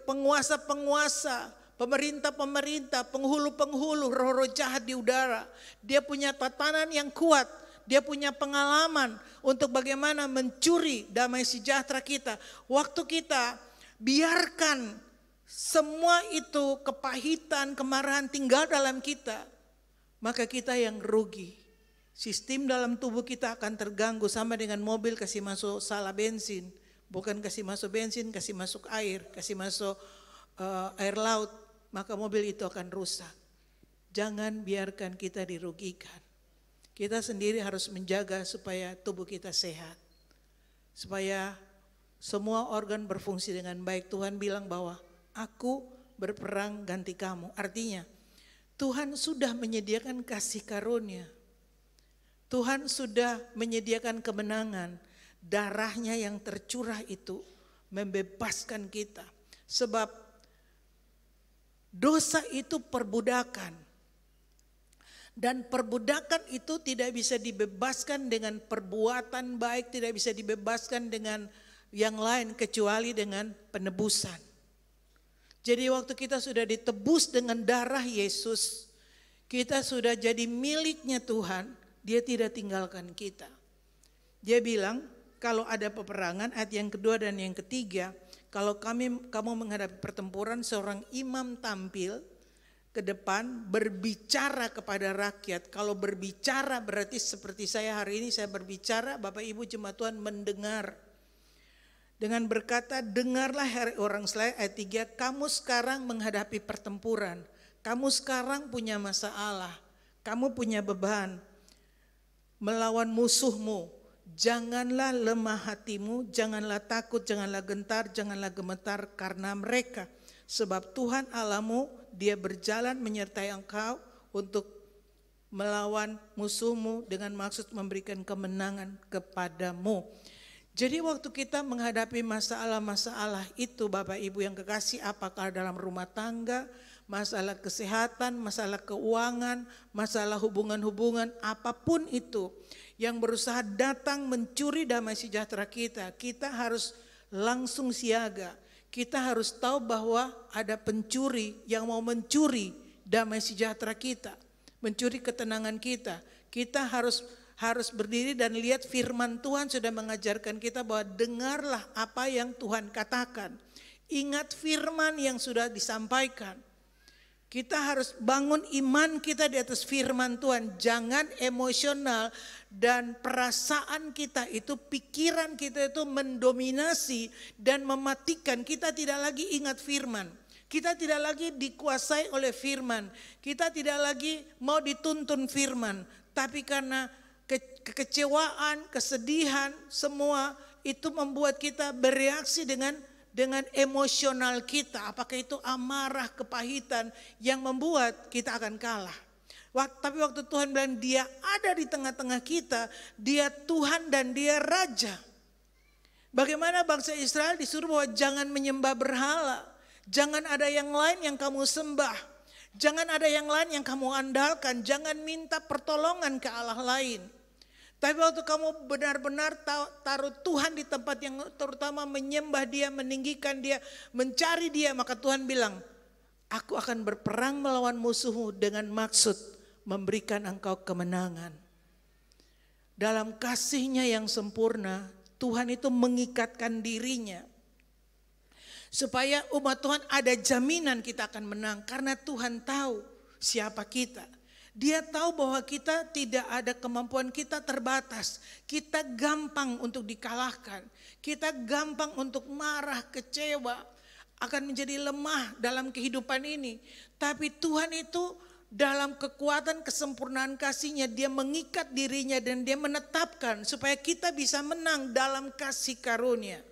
Penguasa-penguasa, pemerintah-pemerintah, penghulu-penghulu, roh-roh jahat di udara. Dia punya tatanan yang kuat, dia punya pengalaman untuk bagaimana mencuri damai sejahtera kita. Waktu kita biarkan semua itu kepahitan, kemarahan tinggal dalam kita, maka kita yang rugi. Sistem dalam tubuh kita akan terganggu, sama dengan mobil kasih masuk salah bensin. Bukan kasih masuk bensin, kasih masuk air, kasih masuk air laut, maka mobil itu akan rusak. Jangan biarkan kita dirugikan. Kita sendiri harus menjaga supaya tubuh kita sehat. Supaya semua organ berfungsi dengan baik. Tuhan bilang bahwa aku berperang ganti kamu. Artinya Tuhan sudah menyediakan kasih karunia. Tuhan sudah menyediakan kemenangan. Darahnya yang tercurah itu membebaskan kita. Sebab dosa itu perbudakan. Dan perbudakan itu tidak bisa dibebaskan dengan perbuatan baik, tidak bisa dibebaskan dengan yang lain kecuali dengan penebusan. Jadi waktu kita sudah ditebus dengan darah Yesus, kita sudah jadi miliknya Tuhan, dia tidak tinggalkan kita. Dia bilang, kalau ada peperangan, ayat yang kedua dan yang ketiga, kalau kamu menghadapi pertempuran, seorang imam tampil ke depan berbicara kepada rakyat. Kalau berbicara berarti seperti saya hari ini saya berbicara, Bapak Ibu jemaat Tuhan mendengar. Dengan berkata, dengarlah hai orang Israel, ayat 3, kamu sekarang menghadapi pertempuran. Kamu sekarang punya masalah, kamu punya beban melawan musuhmu. Janganlah lemah hatimu, janganlah takut, janganlah gentar, janganlah gemetar karena mereka. Sebab Tuhan Allahmu, dia berjalan menyertai engkau untuk melawan musuhmu dengan maksud memberikan kemenangan kepadamu. Jadi waktu kita menghadapi masalah-masalah itu Bapak Ibu yang kekasih, apakah dalam rumah tangga, masalah kesehatan, masalah keuangan, masalah hubungan-hubungan, apapun itu yang berusaha datang mencuri damai sejahtera kita, kita harus langsung siaga. Kita harus tahu bahwa ada pencuri yang mau mencuri damai sejahtera kita, mencuri ketenangan kita. Kita harus berdiri dan lihat firman Tuhan sudah mengajarkan kita bahwa dengarlah apa yang Tuhan katakan. Ingat firman yang sudah disampaikan. Kita harus bangun iman kita di atas firman Tuhan. Jangan emosional dan perasaan kita itu, pikiran kita itu mendominasi dan mematikan. Kita tidak lagi ingat firman. Kita tidak lagi dikuasai oleh firman. Kita tidak lagi mau dituntun firman. Tapi karena kekecewaan, kesedihan, semua itu membuat kita bereaksi dengan emosional kita, apakah itu amarah, kepahitan yang membuat kita akan kalah. Tapi waktu Tuhan bilang dia ada di tengah-tengah kita, dia Tuhan dan dia Raja. Bagaimana bangsa Israel disuruh bahwa jangan menyembah berhala, jangan ada yang lain yang kamu sembah, jangan ada yang lain yang kamu andalkan, jangan minta pertolongan ke Allah lain. Tapi waktu kamu benar-benar taruh Tuhan di tempat yang terutama menyembah dia, meninggikan dia, mencari dia, maka Tuhan bilang, Aku akan berperang melawan musuhmu dengan maksud memberikan engkau kemenangan. Dalam kasih-Nya yang sempurna, Tuhan itu mengikatkan dirinya. Supaya umat Tuhan ada jaminan kita akan menang. Karena Tuhan tahu siapa kita. Dia tahu bahwa kita tidak ada kemampuan, kita terbatas. Kita gampang untuk dikalahkan. Kita gampang untuk marah, kecewa. Akan menjadi lemah dalam kehidupan ini. Tapi Tuhan itu dalam kekuatan kesempurnaan kasih-Nya, Dia mengikat dirinya dan Dia menetapkan supaya kita bisa menang dalam kasih karunia.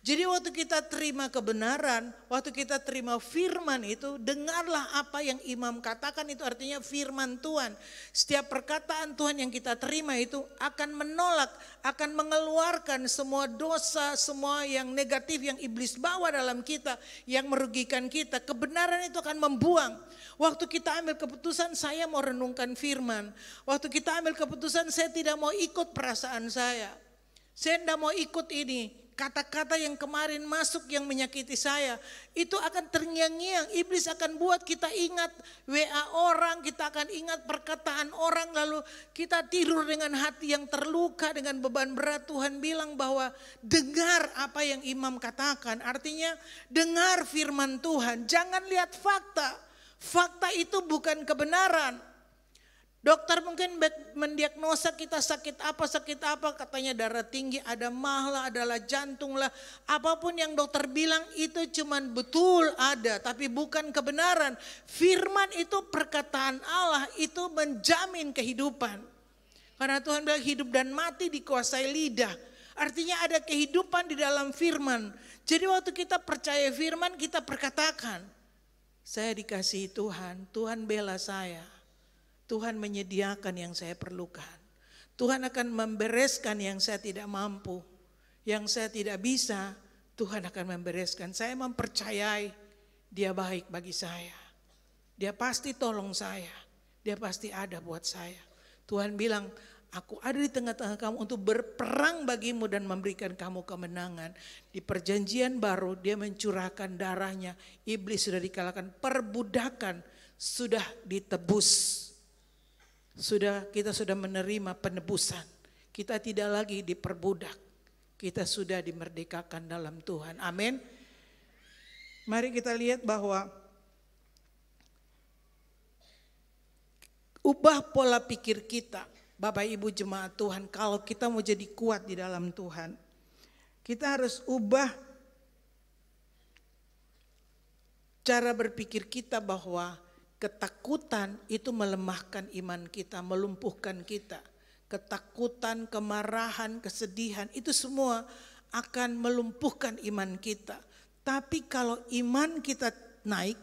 Jadi waktu kita terima kebenaran, waktu kita terima firman itu, dengarlah apa yang imam katakan, itu artinya firman Tuhan. Setiap perkataan Tuhan yang kita terima itu akan menolak, akan mengeluarkan semua dosa, semua yang negatif yang iblis bawa dalam kita, yang merugikan kita. Kebenaran itu akan membuang. Waktu kita ambil keputusan saya mau renungkan firman. Waktu kita ambil keputusan saya tidak mau ikut perasaan saya. Saya tidak mau ikut ini. Kata-kata yang kemarin masuk yang menyakiti saya, itu akan terngiang-ngiang. Iblis akan buat kita ingat WA orang, kita akan ingat perkataan orang, lalu kita tidur dengan hati yang terluka, dengan beban berat. Tuhan bilang bahwa dengar apa yang imam katakan, artinya dengar firman Tuhan, jangan lihat fakta. Fakta itu bukan kebenaran. Dokter mungkin mendiagnosa kita sakit apa, katanya darah tinggi, ada mah lah, adalah jantung lah. Apapun yang dokter bilang itu cuman betul ada, tapi bukan kebenaran. Firman itu perkataan Allah, itu menjamin kehidupan. Karena Tuhan bilang hidup dan mati dikuasai lidah. Artinya ada kehidupan di dalam firman. Jadi waktu kita percaya firman, kita perkatakan, saya dikasihi Tuhan, Tuhan bela saya. Tuhan menyediakan yang saya perlukan. Tuhan akan membereskan yang saya tidak mampu. Yang saya tidak bisa, Tuhan akan membereskan. Saya mempercayai Dia baik bagi saya. Dia pasti tolong saya. Dia pasti ada buat saya. Tuhan bilang, aku ada di tengah-tengah kamu untuk berperang bagimu dan memberikan kamu kemenangan. Di perjanjian baru Dia mencurahkan darahnya. Iblis sudah dikalahkan, perbudakan sudah ditebus. Kita sudah menerima penebusan. Kita tidak lagi diperbudak. Kita sudah dimerdekakan dalam Tuhan. Amin. Mari kita lihat bahwa ubah pola pikir kita, Bapak Ibu jemaat Tuhan, kalau kita mau jadi kuat di dalam Tuhan. Kita harus ubah cara berpikir kita bahwa ketakutan itu melemahkan iman kita, melumpuhkan kita. Ketakutan, kemarahan, kesedihan itu semua akan melumpuhkan iman kita. Tapi kalau iman kita naik,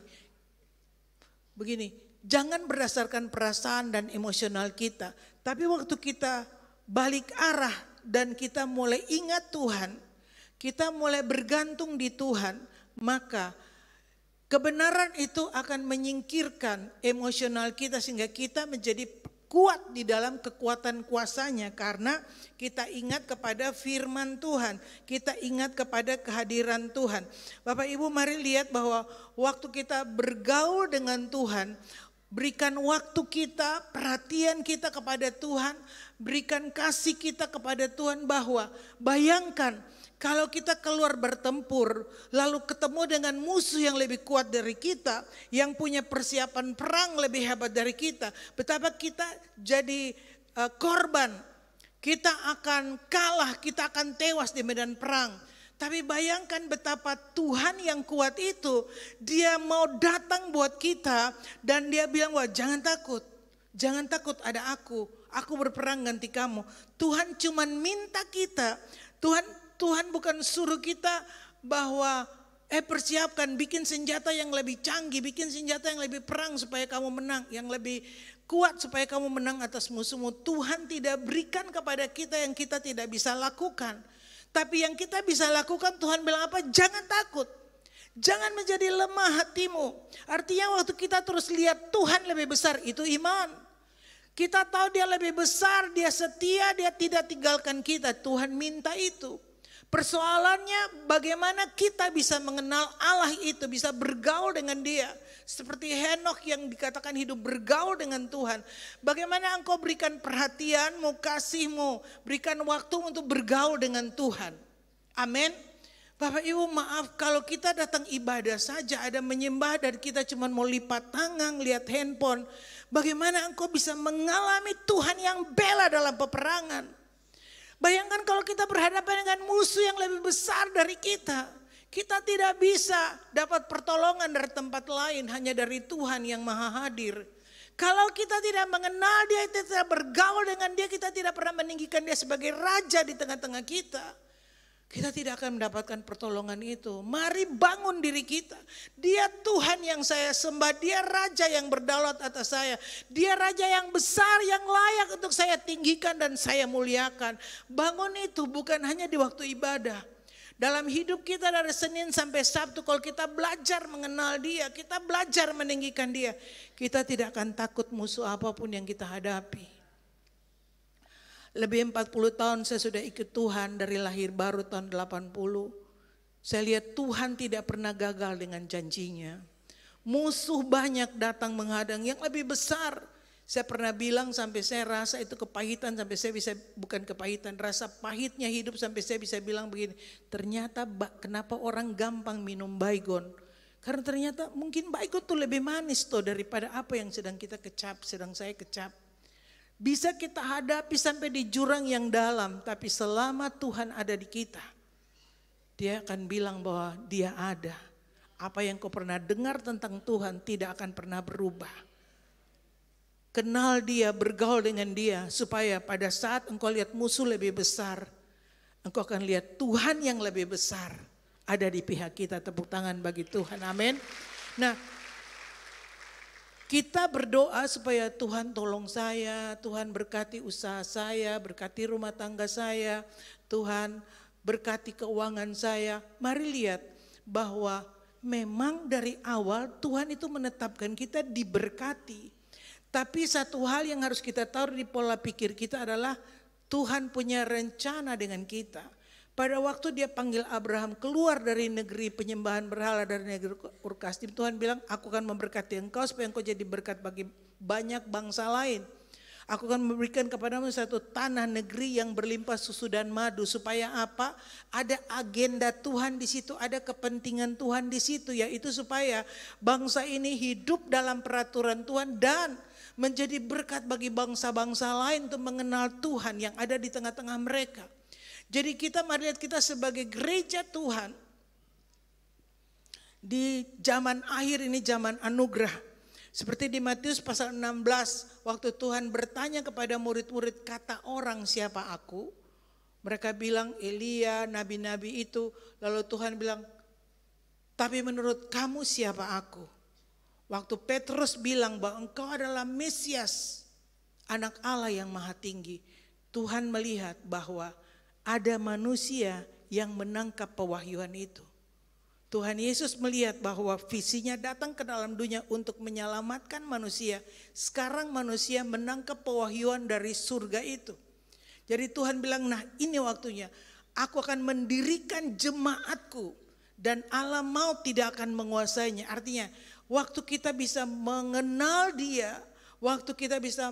begini, jangan berdasarkan perasaan dan emosional kita. Tapi waktu kita balik arah dan kita mulai ingat Tuhan, kita mulai bergantung di Tuhan, maka kebenaran itu akan menyingkirkan emosional kita sehingga kita menjadi kuat di dalam kekuatan kuasanya karena kita ingat kepada firman Tuhan, kita ingat kepada kehadiran Tuhan. Bapak Ibu mari lihat bahwa waktu kita bergaul dengan Tuhan, berikan waktu kita, perhatian kita kepada Tuhan, berikan kasih kita kepada Tuhan, bahwa bayangkan kalau kita keluar bertempur, lalu ketemu dengan musuh yang lebih kuat dari kita, yang punya persiapan perang lebih hebat dari kita, betapa kita jadi korban, kita akan kalah, kita akan tewas di medan perang. Tapi bayangkan betapa Tuhan yang kuat itu, Dia mau datang buat kita dan Dia bilang, wah jangan takut ada aku berperang ganti kamu. Tuhan cuman minta kita, Tuhan bukan suruh kita bahwa persiapkan, bikin senjata yang lebih canggih, bikin senjata yang lebih perang supaya kamu menang, yang lebih kuat supaya kamu menang atas musuhmu. Tuhan tidak berikan kepada kita yang kita tidak bisa lakukan. Tapi yang kita bisa lakukan, Tuhan bilang apa? Jangan takut. Jangan menjadi lemah hatimu. Artinya waktu kita terus lihat Tuhan lebih besar, itu iman. Kita tahu Dia lebih besar, Dia setia, Dia tidak tinggalkan kita. Tuhan minta itu. Persoalannya bagaimana kita bisa mengenal Allah itu, bisa bergaul dengan Dia. Seperti Henokh yang dikatakan hidup bergaul dengan Tuhan. Bagaimana engkau berikan perhatianmu, kasihmu, berikan waktu untuk bergaul dengan Tuhan. Amin. Bapak Ibu maaf kalau kita datang ibadah saja ada menyembah dan kita cuma mau lipat tangan, lihat handphone. Bagaimana engkau bisa mengalami Tuhan yang bela dalam peperangan. Bayangkan kalau kita berhadapan dengan musuh yang lebih besar dari kita. Kita tidak bisa dapat pertolongan dari tempat lain, hanya dari Tuhan yang maha hadir. Kalau kita tidak mengenal dia, kita tidak bergaul dengan dia, kita tidak pernah meninggikan dia sebagai raja di tengah-tengah kita. Kita tidak akan mendapatkan pertolongan itu. Mari bangun diri kita. Dia Tuhan yang saya sembah, dia raja yang berdaulat atas saya. Dia raja yang besar, yang layak untuk saya tinggikan dan saya muliakan. Bangun itu bukan hanya di waktu ibadah. Dalam hidup kita dari Senin sampai Sabtu, kalau kita belajar mengenal dia, kita belajar meninggikan dia, kita tidak akan takut musuh apapun yang kita hadapi. Lebih 40 tahun saya sudah ikut Tuhan dari lahir baru tahun 80. Saya lihat Tuhan tidak pernah gagal dengan janjinya. Musuh banyak datang menghadang yang lebih besar. Saya pernah bilang sampai saya rasa itu kepahitan, sampai saya bisa, bukan kepahitan, rasa pahitnya hidup sampai saya bisa bilang begini. Ternyata kenapa orang gampang minum baygon? Karena ternyata mungkin baygon tuh lebih manis tuh daripada apa yang sedang kita kecap, sedang saya kecap. Bisa kita hadapi sampai di jurang yang dalam, tapi selama Tuhan ada di kita, dia akan bilang bahwa dia ada. Apa yang kau pernah dengar tentang Tuhan tidak akan pernah berubah. Kenal dia, bergaul dengan dia, supaya pada saat engkau lihat musuh lebih besar, engkau akan lihat Tuhan yang lebih besar ada di pihak kita. Tepuk tangan bagi Tuhan, amin. Nah, kita berdoa supaya Tuhan tolong saya, Tuhan berkati usaha saya, berkati rumah tangga saya, Tuhan berkati keuangan saya. Mari lihat bahwa memang dari awal Tuhan itu menetapkan kita diberkati. Tapi satu hal yang harus kita taruh di pola pikir kita adalah Tuhan punya rencana dengan kita. Pada waktu dia panggil Abraham keluar dari negeri penyembahan berhala, dari negeri Ur Kasdim, Tuhan bilang, aku akan memberkati engkau supaya engkau jadi berkat bagi banyak bangsa lain. Aku akan memberikan kepadamu satu tanah negeri yang berlimpah susu dan madu. Supaya apa? Ada agenda Tuhan di situ, ada kepentingan Tuhan di situ, yaitu supaya bangsa ini hidup dalam peraturan Tuhan dan menjadi berkat bagi bangsa-bangsa lain untuk mengenal Tuhan yang ada di tengah-tengah mereka. Jadi kita mari lihat kita sebagai gereja Tuhan di zaman akhir ini, zaman anugerah. Seperti di Matius pasal 16, waktu Tuhan bertanya kepada murid-murid, kata orang siapa aku? Mereka bilang Elia, nabi-nabi itu. Lalu Tuhan bilang, tapi menurut kamu siapa aku? Waktu Petrus bilang bahwa engkau adalah Mesias, anak Allah yang maha tinggi. Tuhan melihat bahwa ada manusia yang menangkap pewahyuan itu. Tuhan Yesus melihat bahwa visinya datang ke dalam dunia untuk menyelamatkan manusia. Sekarang manusia menangkap pewahyuan dari surga itu. Jadi Tuhan bilang, nah ini waktunya. Aku akan mendirikan jemaatku dan alam maut tidak akan menguasainya. Artinya waktu kita bisa mengenal dia, waktu kita bisa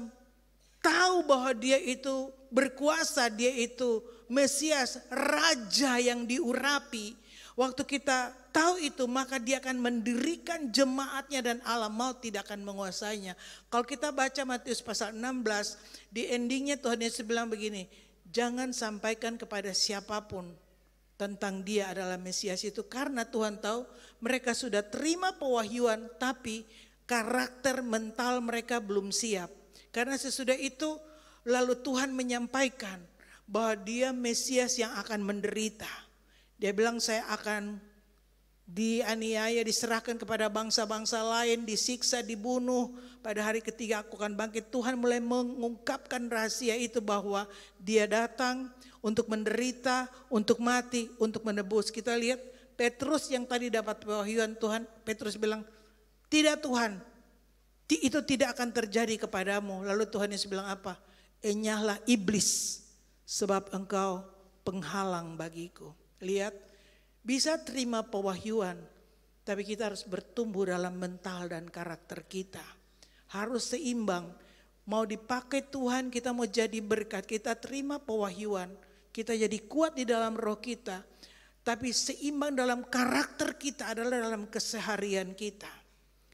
tahu bahwa dia itu berkuasa, dia itu Mesias, Raja yang diurapi. Waktu kita tahu itu, maka dia akan mendirikan jemaatnya dan alam maut tidak akan menguasainya. Kalau kita baca Matius pasal 16, di endingnya Tuhan Yesus bilang begini, jangan sampaikan kepada siapapun tentang dia adalah Mesias itu. Karena Tuhan tahu mereka sudah terima pewahyuan, tapi karakter mental mereka belum siap. Karena sesudah itu lalu Tuhan menyampaikan bahwa dia Mesias yang akan menderita. Dia bilang saya akan dianiaya, diserahkan kepada bangsa-bangsa lain, disiksa, dibunuh. Pada hari ketiga aku akan bangkit. Tuhan mulai mengungkapkan rahasia itu bahwa dia datang untuk menderita, untuk mati, untuk menebus. Kita lihat Petrus yang tadi dapat pewahyuan Tuhan, Petrus bilang, tidak Tuhan, itu tidak akan terjadi kepadamu. Lalu Tuhan Yesus bilang apa? Enyahlah iblis, sebab engkau penghalang bagiku. Lihat, bisa terima pewahyuan, Tapi kita harus bertumbuh dalam mental dan karakter kita. Harus seimbang. Mau dipakai Tuhan, kita mau jadi berkat, kita terima pewahyuan, kita jadi kuat di dalam roh kita. Tapi seimbang dalam karakter kita adalah dalam keseharian kita.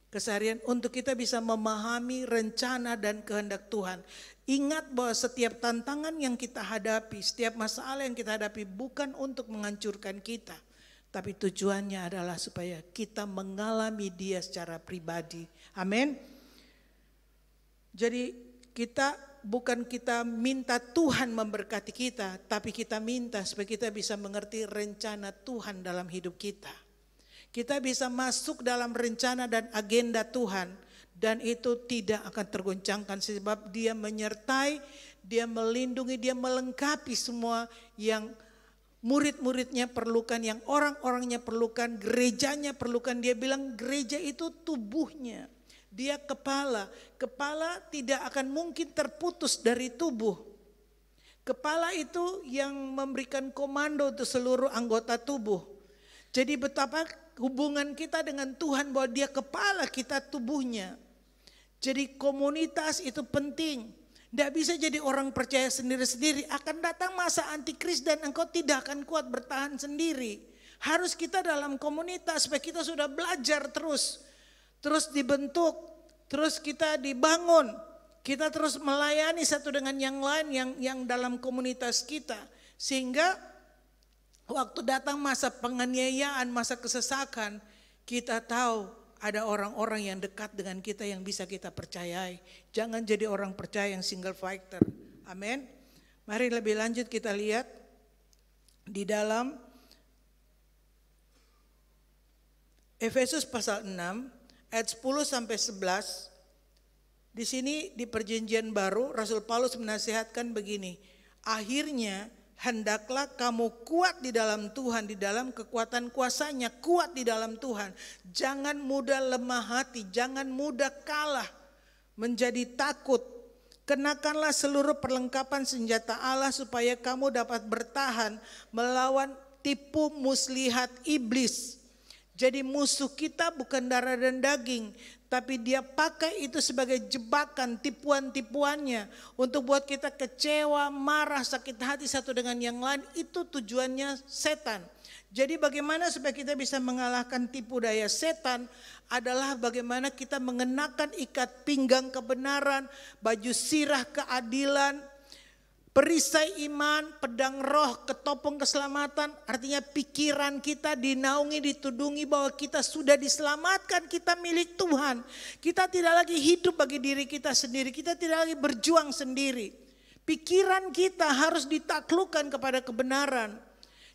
Keseharian untuk kita bisa memahami rencana dan kehendak Tuhan. Ingat bahwa setiap tantangan yang kita hadapi, setiap masalah yang kita hadapi bukan untuk menghancurkan kita. Tapi tujuannya adalah supaya kita mengalami Dia secara pribadi. Amin. Jadi kita minta Tuhan memberkati kita, tapi kita minta supaya kita bisa mengerti rencana Tuhan dalam hidup kita. Kita bisa masuk dalam rencana dan agenda Tuhan, dan itu tidak akan tergoncangkan sebab Dia menyertai, Dia melindungi, Dia melengkapi semua yang murid-muridnya perlukan, yang orang-orangnya perlukan, gerejanya perlukan. Dia bilang gereja itu tubuhnya. Dia kepala. Kepala tidak akan mungkin terputus dari tubuh. Kepala itu yang memberikan komando untuk seluruh anggota tubuh. Jadi betapa hubungan kita dengan Tuhan bahwa Dia kepala kita tubuhnya. Jadi komunitas itu penting. Tidak bisa jadi orang percaya sendiri-sendiri. Akan datang masa antikris dan engkau tidak akan kuat bertahan sendiri. Harus kita dalam komunitas supaya kita sudah belajar terus dibentuk, terus kita dibangun. Kita terus melayani satu dengan yang lain yang dalam komunitas kita. Sehingga waktu datang masa penganiayaan, masa kesesakan, kita tahu ada orang-orang yang dekat dengan kita yang bisa kita percayai. Jangan jadi orang percaya yang single fighter. Amin. Mari lebih lanjut kita lihat di dalam Efesus pasal 6 ayat 10 sampai 11. Di sini di perjanjian baru Rasul Paulus menasihatkan begini. Akhirnya hendaklah kamu kuat di dalam Tuhan, di dalam kekuatan kuasa-Nya, kuat di dalam Tuhan. Jangan mudah lemah hati, jangan mudah kalah, menjadi takut. Kenakanlah seluruh perlengkapan senjata Allah supaya kamu dapat bertahan melawan tipu muslihat iblis. Jadi musuh kita bukan darah dan daging, tapi dia pakai itu sebagai jebakan, tipuan-tipuannya untuk buat kita kecewa, marah, sakit hati satu dengan yang lain. Itu tujuannya setan. Jadi bagaimana supaya kita bisa mengalahkan tipu daya setan adalah bagaimana kita mengenakan ikat pinggang kebenaran, baju sirah keadilan, perisai iman, pedang roh, ketopong keselamatan. Artinya pikiran kita dinaungi, ditudungi bahwa kita sudah diselamatkan, kita milik Tuhan. Kita tidak lagi hidup bagi diri kita sendiri, kita tidak lagi berjuang sendiri. Pikiran kita harus ditaklukkan kepada kebenaran.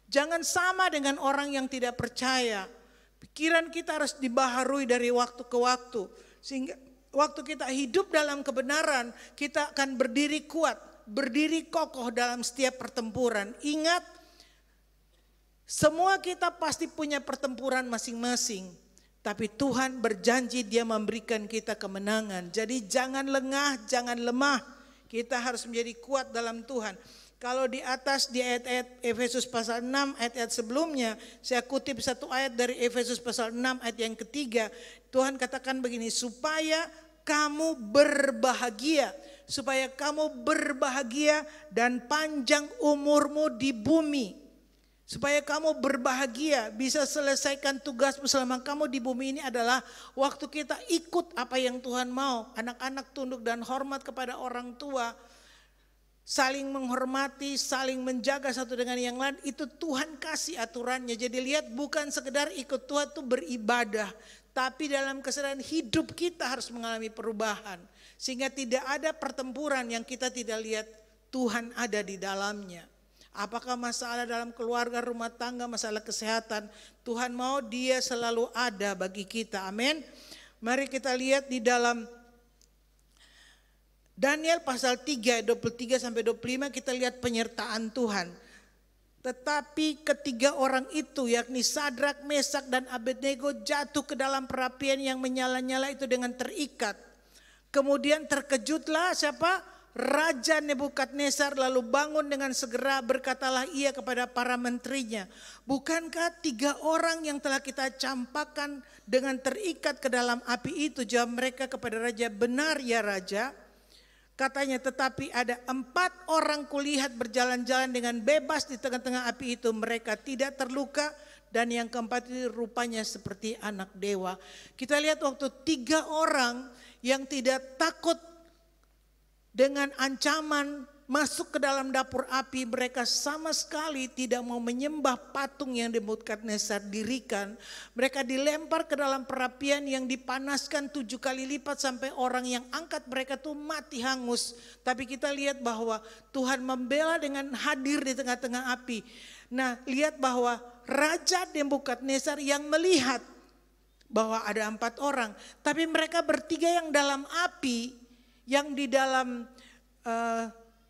Jangan sama dengan orang yang tidak percaya. Pikiran kita harus dibaharui dari waktu ke waktu. Sehingga waktu kita hidup dalam kebenaran, kita akan berdiri kuat, berdiri kokoh dalam setiap pertempuran. Ingat, semua kita pasti punya pertempuran masing-masing. Tapi Tuhan berjanji Dia memberikan kita kemenangan. Jadi jangan lengah, jangan lemah. Kita harus menjadi kuat dalam Tuhan. Kalau di atas di ayat-ayat Efesus pasal 6 ayat-ayat sebelumnya, saya kutip satu ayat dari Efesus pasal 6 ayat yang ketiga. Tuhan katakan begini, supaya kamu berbahagia. Supaya kamu berbahagia dan panjang umurmu di bumi. Supaya kamu berbahagia, bisa selesaikan tugasmu selama kamu di bumi ini adalah waktu kita ikut apa yang Tuhan mau. Anak-anak tunduk dan hormat kepada orang tua. Saling menghormati, saling menjaga satu dengan yang lain. Itu Tuhan kasih aturannya. Jadi lihat, bukan sekedar ikut Tuhan itu beribadah. Tapi dalam kesadaran hidup kita harus mengalami perubahan. Sehingga tidak ada pertempuran yang kita tidak lihat Tuhan ada di dalamnya. Apakah masalah dalam keluarga, rumah tangga, masalah kesehatan. Tuhan mau Dia selalu ada bagi kita. Amin. Mari kita lihat di dalam Daniel pasal 3 ayat 23 sampai 25 kita lihat penyertaan Tuhan. Tetapi ketiga orang itu yakni Sadrak, Mesak dan Abednego jatuh ke dalam perapian yang menyala-nyala itu dengan terikat. Kemudian terkejutlah siapa? Raja Nebukadnezar lalu bangun dengan segera, berkatalah ia kepada para menterinya, bukankah 3 orang yang telah kita campakkan dengan terikat ke dalam api itu? Jawab mereka kepada raja, benar ya raja. Katanya, tetapi ada 4 orang kulihat berjalan-jalan dengan bebas di tengah-tengah api itu, mereka tidak terluka, dan yang keempat itu rupanya seperti anak dewa. Kita lihat waktu 3 orang yang tidak takut dengan ancaman masuk ke dalam dapur api, mereka sama sekali tidak mau menyembah patung yang Nebukadnezar dirikan. Mereka dilempar ke dalam perapian yang dipanaskan 7 kali lipat sampai orang yang angkat mereka tuh mati hangus. Tapi kita lihat bahwa Tuhan membela dengan hadir di tengah-tengah api. Nah, lihat bahwa Raja Nebukadnezar yang melihat bahwa ada 4 orang, tapi mereka bertiga yang dalam api, yang di dalam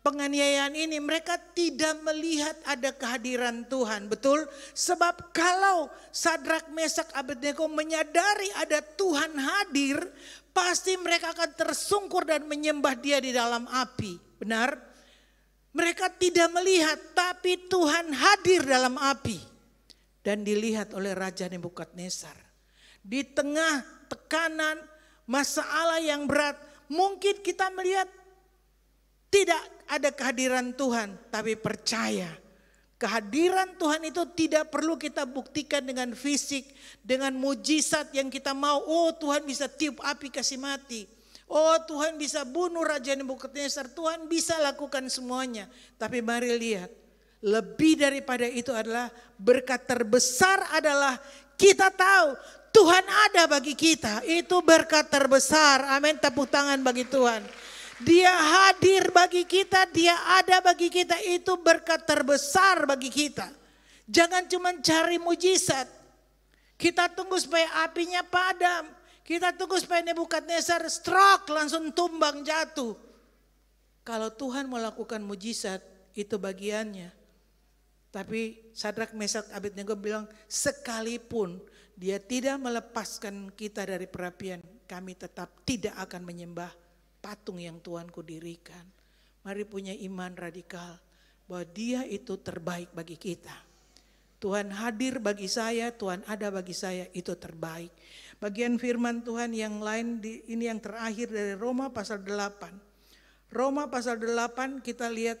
penganiayaan ini, mereka tidak melihat ada kehadiran Tuhan. Betul? Sebab kalau Sadrak, Mesak, Abednego menyadari ada Tuhan hadir, pasti mereka akan tersungkur dan menyembah dia di dalam api. Benar? Mereka tidak melihat, tapi Tuhan hadir dalam api. Dan dilihat oleh Raja Nebukadnezar. Di tengah tekanan, masalah yang berat, mungkin kita melihat tidak ada kehadiran Tuhan, tapi percaya kehadiran Tuhan itu tidak perlu kita buktikan dengan fisik, dengan mujizat yang kita mau. Oh, Tuhan bisa tiup api kasih mati. Oh, Tuhan bisa bunuh Raja Nebukadnezar. Tuhan bisa lakukan semuanya. Tapi mari lihat, lebih daripada itu adalah berkat terbesar adalah kita tahu Tuhan ada bagi kita. Itu berkat terbesar. Amin, tepuk tangan bagi Tuhan. Dia hadir bagi kita, dia ada bagi kita, itu berkat terbesar bagi kita. Jangan cuma cari mujizat. Kita tunggu supaya apinya padam. Kita tunggu supaya Nebukadnezar stroke, langsung tumbang jatuh. Kalau Tuhan melakukan mujizat, itu bagiannya. Tapi Sadrak, Mesak, Abednego bilang, sekalipun dia tidak melepaskan kita dari perapian, kami tetap tidak akan menyembah patung yang Tuhanku dirikan. Mari punya iman radikal bahwa dia itu terbaik bagi kita. Tuhan hadir bagi saya, Tuhan ada bagi saya, itu terbaik. Bagian firman Tuhan yang lain, ini yang terakhir dari Roma pasal 8. Roma pasal 8 kita lihat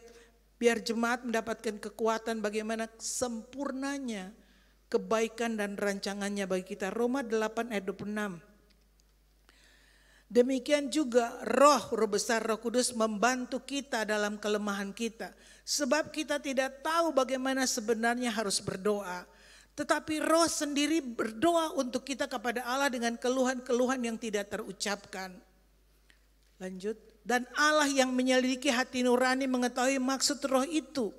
biar jemaat mendapatkan kekuatan bagaimana sempurnanya kebaikan dan rancangannya bagi kita. Roma 8 ayat 26. Demikian juga roh besar, Roh Kudus membantu kita dalam kelemahan kita. Sebab kita tidak tahu bagaimana sebenarnya harus berdoa. Tetapi roh sendiri berdoa untuk kita kepada Allah dengan keluhan-keluhan yang tidak terucapkan. Lanjut. Dan Allah yang menyelidiki hati nurani mengetahui maksud roh itu.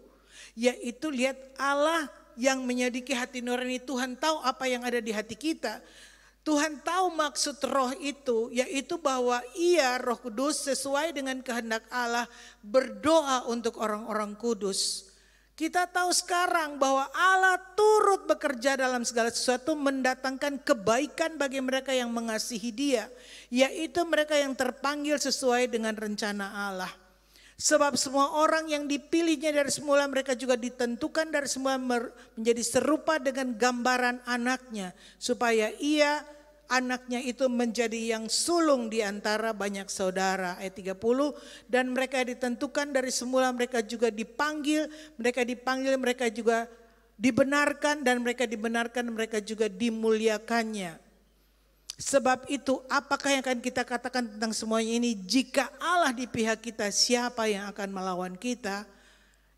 Yaitu lihat, Allah yang menyelidiki hati nurani, Tuhan tahu apa yang ada di hati kita. Tuhan tahu maksud roh itu, yaitu bahwa ia, Roh Kudus, sesuai dengan kehendak Allah berdoa untuk orang-orang kudus. Kita tahu sekarang bahwa Allah turut bekerja dalam segala sesuatu mendatangkan kebaikan bagi mereka yang mengasihi Dia, yaitu mereka yang terpanggil sesuai dengan rencana Allah. Sebab semua orang yang dipilihnya dari semula, mereka juga ditentukan dari semula menjadi serupa dengan gambaran anaknya, supaya ia, anaknya itu menjadi yang sulung di antara banyak saudara. Ayat 30, dan mereka ditentukan dari semula, mereka juga dipanggil, mereka juga dibenarkan, dan mereka dibenarkan, mereka juga dimuliakannya. Sebab itu apakah yang akan kita katakan tentang semuanya ini? Jika Allah di pihak kita, siapa yang akan melawan kita?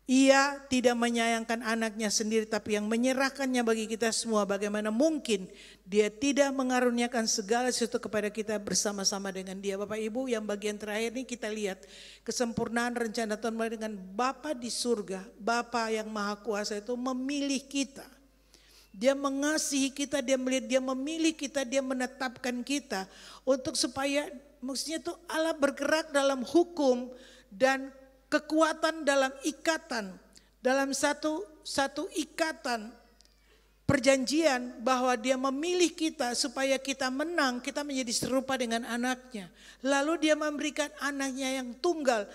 Ia tidak menyayangkan anaknya sendiri, tapi yang menyerahkannya bagi kita semua. Bagaimana mungkin Dia tidak mengaruniakan segala sesuatu kepada kita bersama-sama dengan Dia? Bapak Ibu, yang bagian terakhir ini kita lihat kesempurnaan rencana Tuhan mulai dengan Bapa di surga. Bapa yang Maha Kuasa itu memilih kita. Dia mengasihi kita, Dia melihat, Dia memilih kita, Dia menetapkan kita untuk supaya, maksudnya itu Allah bergerak dalam hukum dan kekuatan dalam ikatan, dalam satu ikatan perjanjian bahwa Dia memilih kita supaya kita menang, kita menjadi serupa dengan anaknya. Lalu Dia memberikan anaknya yang tunggal.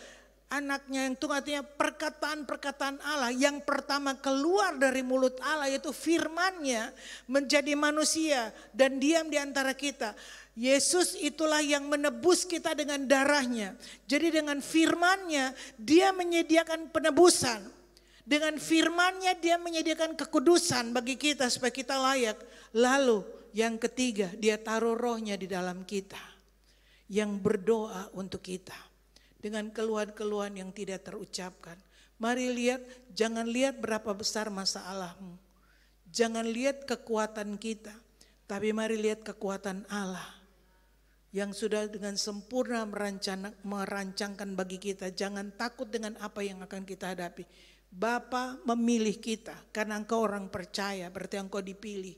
anaknya yang tunggal, artinya perkataan-perkataan Allah yang pertama keluar dari mulut Allah, yaitu firman-Nya menjadi manusia dan diam di antara kita. Yesus itulah yang menebus kita dengan darah-Nya. Jadi dengan firman-Nya dia menyediakan penebusan. Dengan firman-Nya dia menyediakan kekudusan bagi kita supaya kita layak. Lalu yang ketiga, dia taruh roh-Nya di dalam kita yang berdoa untuk kita dengan keluhan-keluhan yang tidak terucapkan. Mari lihat, jangan lihat berapa besar masalahmu. Jangan lihat kekuatan kita, tapi mari lihat kekuatan Allah yang sudah dengan sempurna merancangkan bagi kita. Jangan takut dengan apa yang akan kita hadapi. Bapa memilih kita karena engkau orang percaya, berarti engkau dipilih.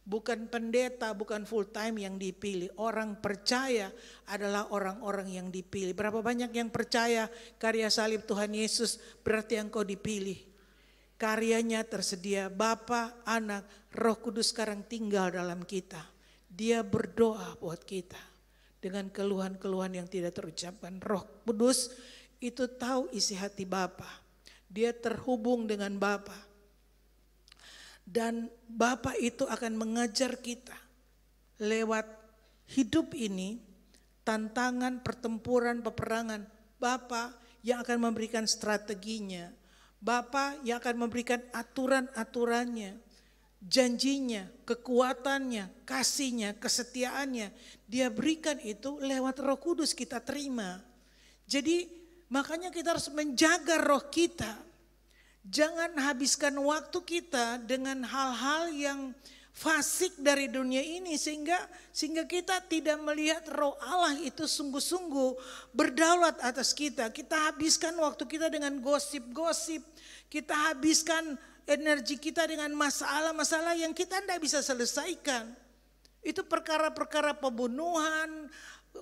Bukan pendeta, bukan full time yang dipilih. Orang percaya adalah orang-orang yang dipilih. Berapa banyak yang percaya karya salib Tuhan Yesus, berarti engkau dipilih. Karyanya tersedia, Bapa, Anak, Roh Kudus sekarang tinggal dalam kita. Dia berdoa buat kita dengan keluhan-keluhan yang tidak terucapkan. Roh Kudus itu tahu isi hati Bapa. Dia terhubung dengan Bapa. Dan Bapa itu akan mengajar kita lewat hidup ini, tantangan, pertempuran, peperangan. Bapa yang akan memberikan strateginya. Bapa yang akan memberikan aturan-aturannya, janjinya, kekuatannya, kasihnya, kesetiaannya. Dia berikan itu lewat Roh Kudus, kita terima. Jadi makanya kita harus menjaga roh kita. Jangan habiskan waktu kita dengan hal-hal yang fasik dari dunia ini sehingga kita tidak melihat roh Allah itu sungguh-sungguh berdaulat atas kita. Kita habiskan waktu kita dengan gosip-gosip. Kita habiskan energi kita dengan masalah-masalah yang kita tidak bisa selesaikan. Itu perkara-perkara pembunuhan,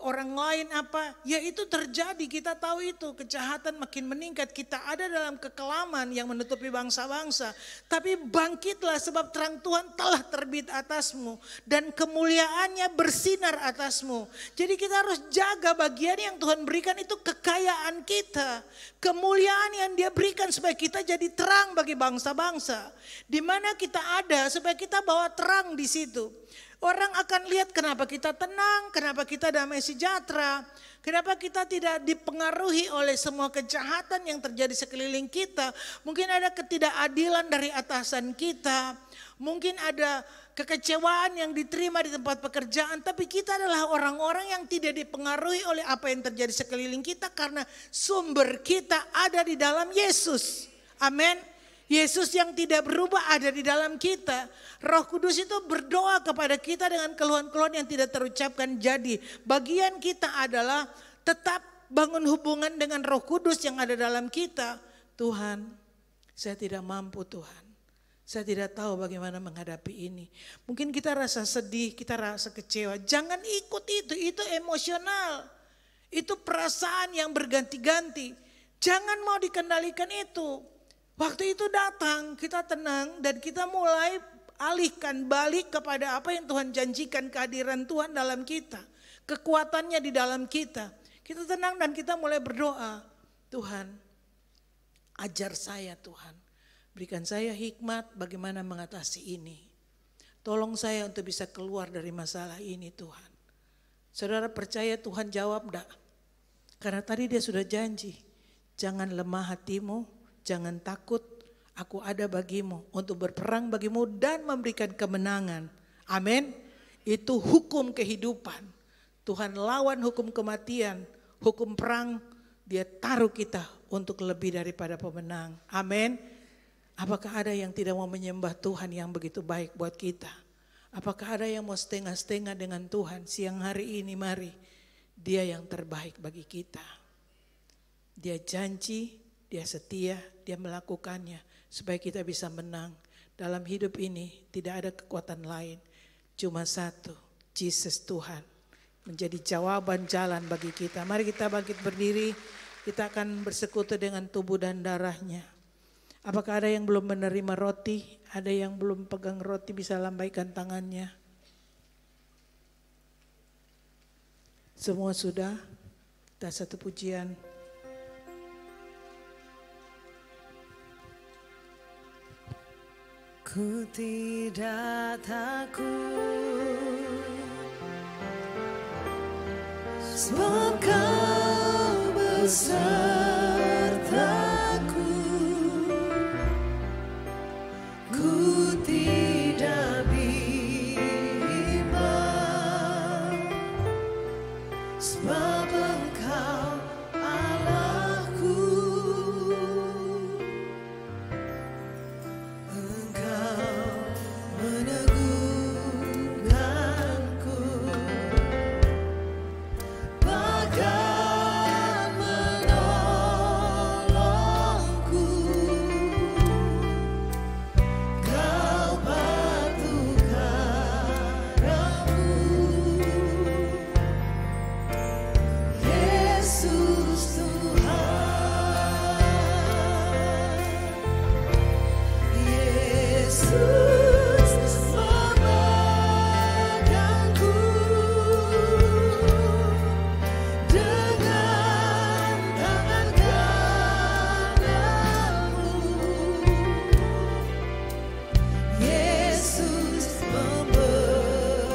orang lain apa, ya itu terjadi, kita tahu itu, kejahatan makin meningkat, kita ada dalam kekelaman yang menutupi bangsa-bangsa. Tapi bangkitlah sebab terang Tuhan telah terbit atasmu dan kemuliaannya bersinar atasmu. Jadi kita harus jaga bagian yang Tuhan berikan itu kekayaan kita, kemuliaan yang Dia berikan supaya kita jadi terang bagi bangsa-bangsa. Di mana kita ada supaya kita bawa terang di situ. Orang akan lihat kenapa kita tenang, kenapa kita damai sejahtera, kenapa kita tidak dipengaruhi oleh semua kejahatan yang terjadi sekeliling kita. Mungkin ada ketidakadilan dari atasan kita, mungkin ada kekecewaan yang diterima di tempat pekerjaan, tapi kita adalah orang-orang yang tidak dipengaruhi oleh apa yang terjadi sekeliling kita karena sumber kita ada di dalam Yesus. Amin. Yesus yang tidak berubah ada di dalam kita. Roh Kudus itu berdoa kepada kita dengan keluhan-keluhan yang tidak terucapkan. Jadi bagian kita adalah tetap bangun hubungan dengan Roh Kudus yang ada dalam kita. Tuhan, saya tidak mampu Tuhan. Saya tidak tahu bagaimana menghadapi ini. Mungkin kita rasa sedih, kita rasa kecewa. Jangan ikut itu emosional. Itu perasaan yang berganti-ganti. Jangan mau dikendalikan itu. Waktu itu datang, kita tenang dan kita mulai alihkan balik kepada apa yang Tuhan janjikan, kehadiran Tuhan dalam kita. Kekuatannya di dalam kita. Kita tenang dan kita mulai berdoa. Tuhan, ajar saya Tuhan. Berikan saya hikmat bagaimana mengatasi ini. Tolong saya untuk bisa keluar dari masalah ini Tuhan. Saudara percaya Tuhan jawab enggak? Karena tadi Dia sudah janji. Jangan lemah hatimu. Jangan takut, aku ada bagimu untuk berperang bagimu dan memberikan kemenangan. Amin. Itu hukum kehidupan. Tuhan lawan hukum kematian, hukum perang, Dia taruh kita untuk lebih daripada pemenang. Amin. Apakah ada yang tidak mau menyembah Tuhan yang begitu baik buat kita? Apakah ada yang mau setengah-setengah dengan Tuhan? Siang hari ini mari, Dia yang terbaik bagi kita. Dia janji, Dia setia, Dia melakukannya supaya kita bisa menang. Dalam hidup ini tidak ada kekuatan lain, cuma satu, Yesus Tuhan. Menjadi jawaban jalan bagi kita. Mari kita bangkit berdiri, kita akan bersekutu dengan tubuh dan darah-Nya. Apakah ada yang belum menerima roti? Ada yang belum pegang roti bisa lambaikan tangannya. Semua sudah, kita satu pujian. Ku tidak takut, sebab Kau besertaku. Ku tidak bimbang, sebab Engkau Allahku. Engkau meneguhkanku, bahkan menolongku. Kau batu karangku, Yesus Tuhan. Yesus memegangku dengan tangan kananmu. Yesus memberiku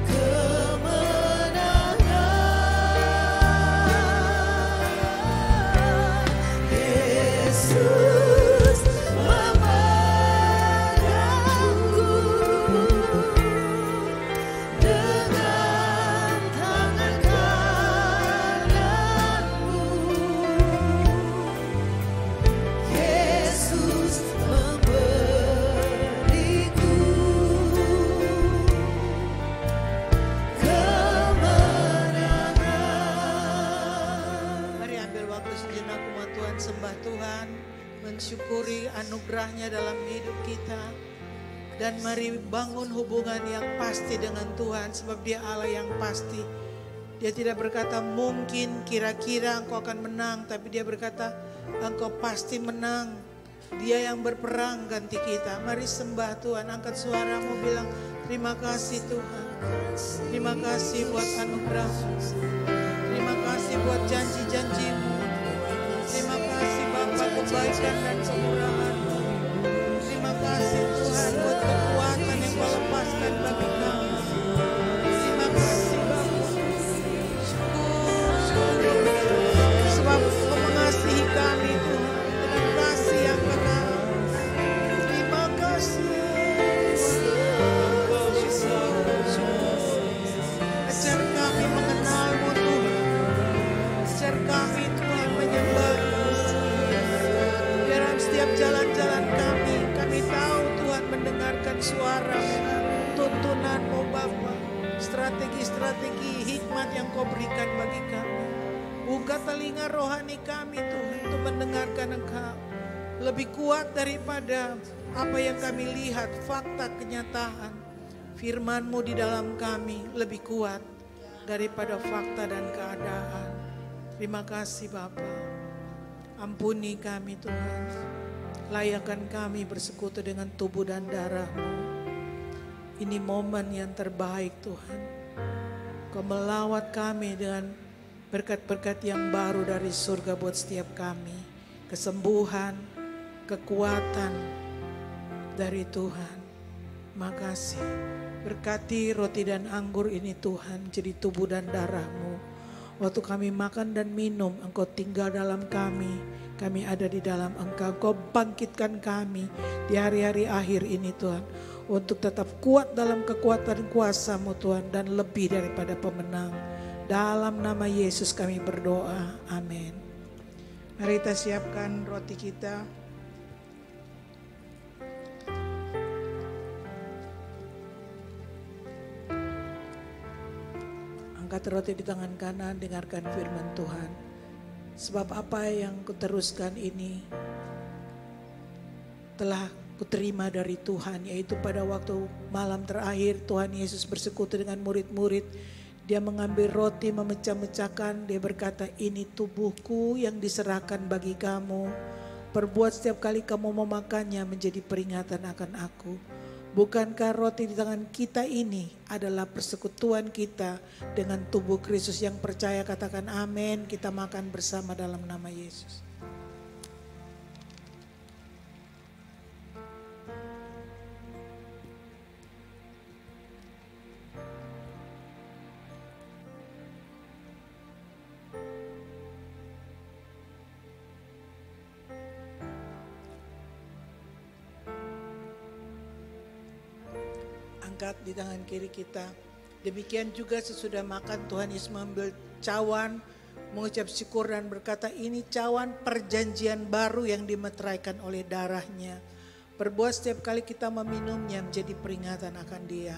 kemenangan. Yesus memegangku dengan tangan kananmu. Yesus memberiku kemenangan. Mari ambil waktu sejenak umat Tuhan, sembah Tuhan, mensyukuri anugerahnya dalam hidup kita. Dan mari bangun hubungan yang pasti dengan Tuhan, sebab Dia Allah yang pasti. Dia tidak berkata mungkin, kira-kira engkau akan menang, tapi Dia berkata engkau pasti menang. Dia yang berperang ganti kita. Mari sembah Tuhan, angkat suaramu, bilang terima kasih Tuhan. Terima kasih buat anugerah-Mu. Terima kasih buat janji-janji-Mu. Terima kasih Bapa kebaikan dan kemurahan-Mu. Terima kasih Tuhan buat kekuatan yang Kau lepaskan bagi kami. Terima kasih Bapa. Sebab Kau mengasihi kami Tuhan dengan kasih yang benar. Terima kasih. Ajar kami mengenal-Mu Tuhan. Ajar kami Tuhan menyembah-Mu. Dalam setiap jalan-jalan kami tahu Tuhan mendengarkan suara-Mu, tuntunan-Mu Bapa, strategi-strategi hikmat yang Kau berikan bagi kami. Buka telinga rohani kami Tuhan untuk mendengarkan Engkau. Lebih kuat daripada apa yang kami lihat, fakta kenyataan. Firman-Mu di dalam kami lebih kuat daripada fakta dan keadaan. Terima kasih Bapa. Ampuni kami Tuhan. Layakkan kami bersekutu dengan tubuh dan darah-Mu. Ini momen yang terbaik Tuhan. Kau melawat kami dengan berkat-berkat yang baru dari surga buat setiap kami. Kesembuhan, kekuatan dari Tuhan. Makasih. Berkati roti dan anggur ini Tuhan jadi tubuh dan darah-Mu. Waktu kami makan dan minum, Engkau tinggal dalam kami. Kami ada di dalam Engkau. Engkau bangkitkan kami di hari-hari akhir ini Tuhan. Untuk tetap kuat dalam kekuatan kuasa-Mu Tuhan. Dan lebih daripada pemenang. Dalam nama Yesus kami berdoa. Amin. Mari kita siapkan roti kita. Angkat roti di tangan kanan, dengarkan firman Tuhan. Sebab apa yang kuteruskan ini telah kuterima dari Tuhan, yaitu pada waktu malam terakhir Tuhan Yesus bersekutu dengan murid-murid. Dia mengambil roti, memecah-mecahkan, dia berkata, ini tubuhku yang diserahkan bagi kamu. Perbuat setiap kali kamu memakannya menjadi peringatan akan aku. Bukankah roti di tangan kita ini adalah persekutuan kita dengan tubuh Kristus? Yang percaya katakan amin. Kita makan bersama dalam nama Yesus. berkat di tangan kiri kita. Demikian juga sesudah makan Tuhan Yesus mengambil cawan, mengucap syukur dan berkata, ini cawan perjanjian baru yang dimeteraikan oleh darahnya. Perbuat setiap kali kita meminumnya menjadi peringatan akan Dia.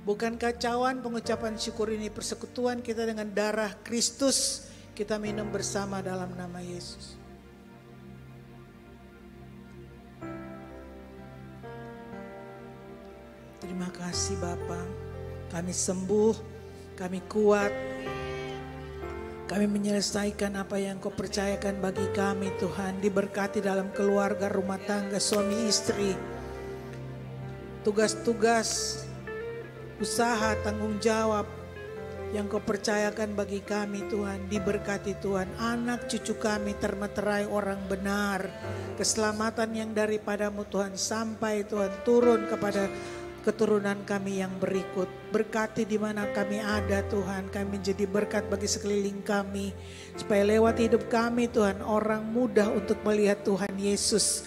Bukankah cawan pengucapan syukur ini persekutuan kita dengan darah Kristus? Kita minum bersama dalam nama Yesus. Terima kasih Bapa, kami sembuh, kami kuat, kami menyelesaikan apa yang Kau percayakan bagi kami Tuhan. Diberkati dalam keluarga, rumah tangga, suami istri, tugas-tugas, usaha, tanggung jawab yang Kau percayakan bagi kami Tuhan. Diberkati Tuhan, anak cucu kami termeterai orang benar. Keselamatan yang daripadamu Tuhan sampai Tuhan turun kepada keturunan kami yang berikut. Berkati di mana kami ada Tuhan, kami menjadi berkat bagi sekeliling kami. Supaya lewat hidup kami Tuhan, orang mudah untuk melihat Tuhan Yesus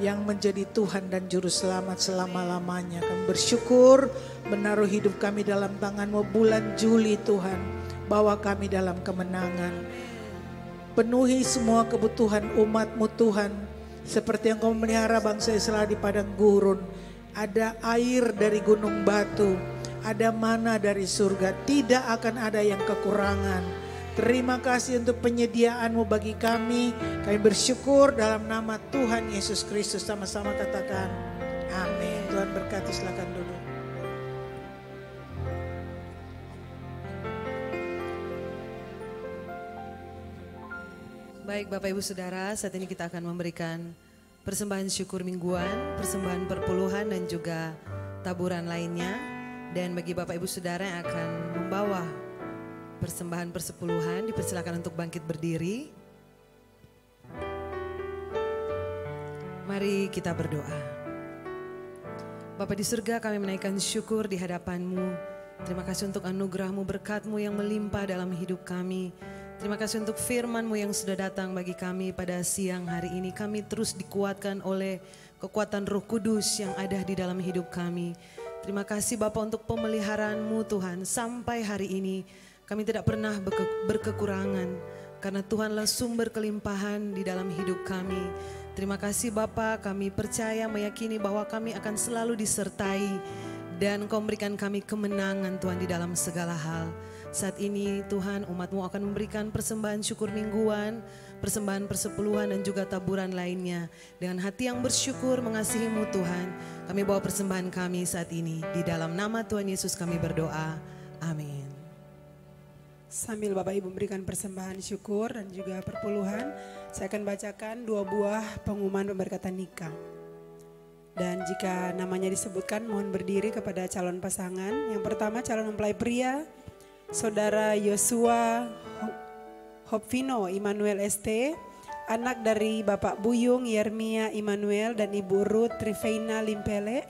yang menjadi Tuhan dan Juru Selamat selama-lamanya. Kami bersyukur menaruh hidup kami dalam tangan-Mu. Bulan Juli Tuhan, bawa kami dalam kemenangan. Penuhi semua kebutuhan umat-Mu Tuhan, seperti yang Kau memelihara bangsa Israel di padang gurun. Ada air dari gunung batu, ada mana dari surga, tidak akan ada yang kekurangan. Terima kasih untuk penyediaan-Mu bagi kami. Kami bersyukur dalam nama Tuhan Yesus Kristus. Sama-sama katakan amin. Tuhan berkati, silakan duduk. Baik Bapak Ibu Saudara, saat ini kita akan memberikan persembahan syukur mingguan, persembahan perpuluhan dan juga taburan lainnya. Dan bagi Bapak Ibu Saudara yang akan membawa persembahan persepuluhan, dipersilakan untuk bangkit berdiri. Mari kita berdoa. Bapa di surga, kami menaikkan syukur di hadapan-Mu. Terima kasih untuk anugerah-Mu, berkat-Mu yang melimpah dalam hidup kami. Terima kasih untuk firman-Mu yang sudah datang bagi kami pada siang hari ini. Kami terus dikuatkan oleh kekuatan Roh Kudus yang ada di dalam hidup kami. Terima kasih Bapa untuk pemeliharaan-Mu Tuhan. Sampai hari ini kami tidak pernah berkekurangan, karena Tuhanlah sumber kelimpahan di dalam hidup kami. Terima kasih Bapa, kami percaya meyakini bahwa kami akan selalu disertai dan Kau memberikan kami kemenangan Tuhan di dalam segala hal. Saat ini Tuhan, umat-Mu akan memberikan persembahan syukur mingguan, persembahan persepuluhan dan juga taburan lainnya. Dengan hati yang bersyukur mengasihi-Mu Tuhan, kami bawa persembahan kami saat ini. Di dalam nama Tuhan Yesus kami berdoa. Amin. Sambil Bapak Ibu memberikan persembahan syukur dan juga perpuluhan, saya akan bacakan 2 buah pengumuman pemberkatan nikah. Dan jika namanya disebutkan, mohon berdiri kepada calon pasangan. Yang pertama calon mempelai pria, Saudara Yosua Hopvino Immanuel ST, anak dari Bapak Buyung Yermia Immanuel dan Ibu Ruth Trifeina Limpele.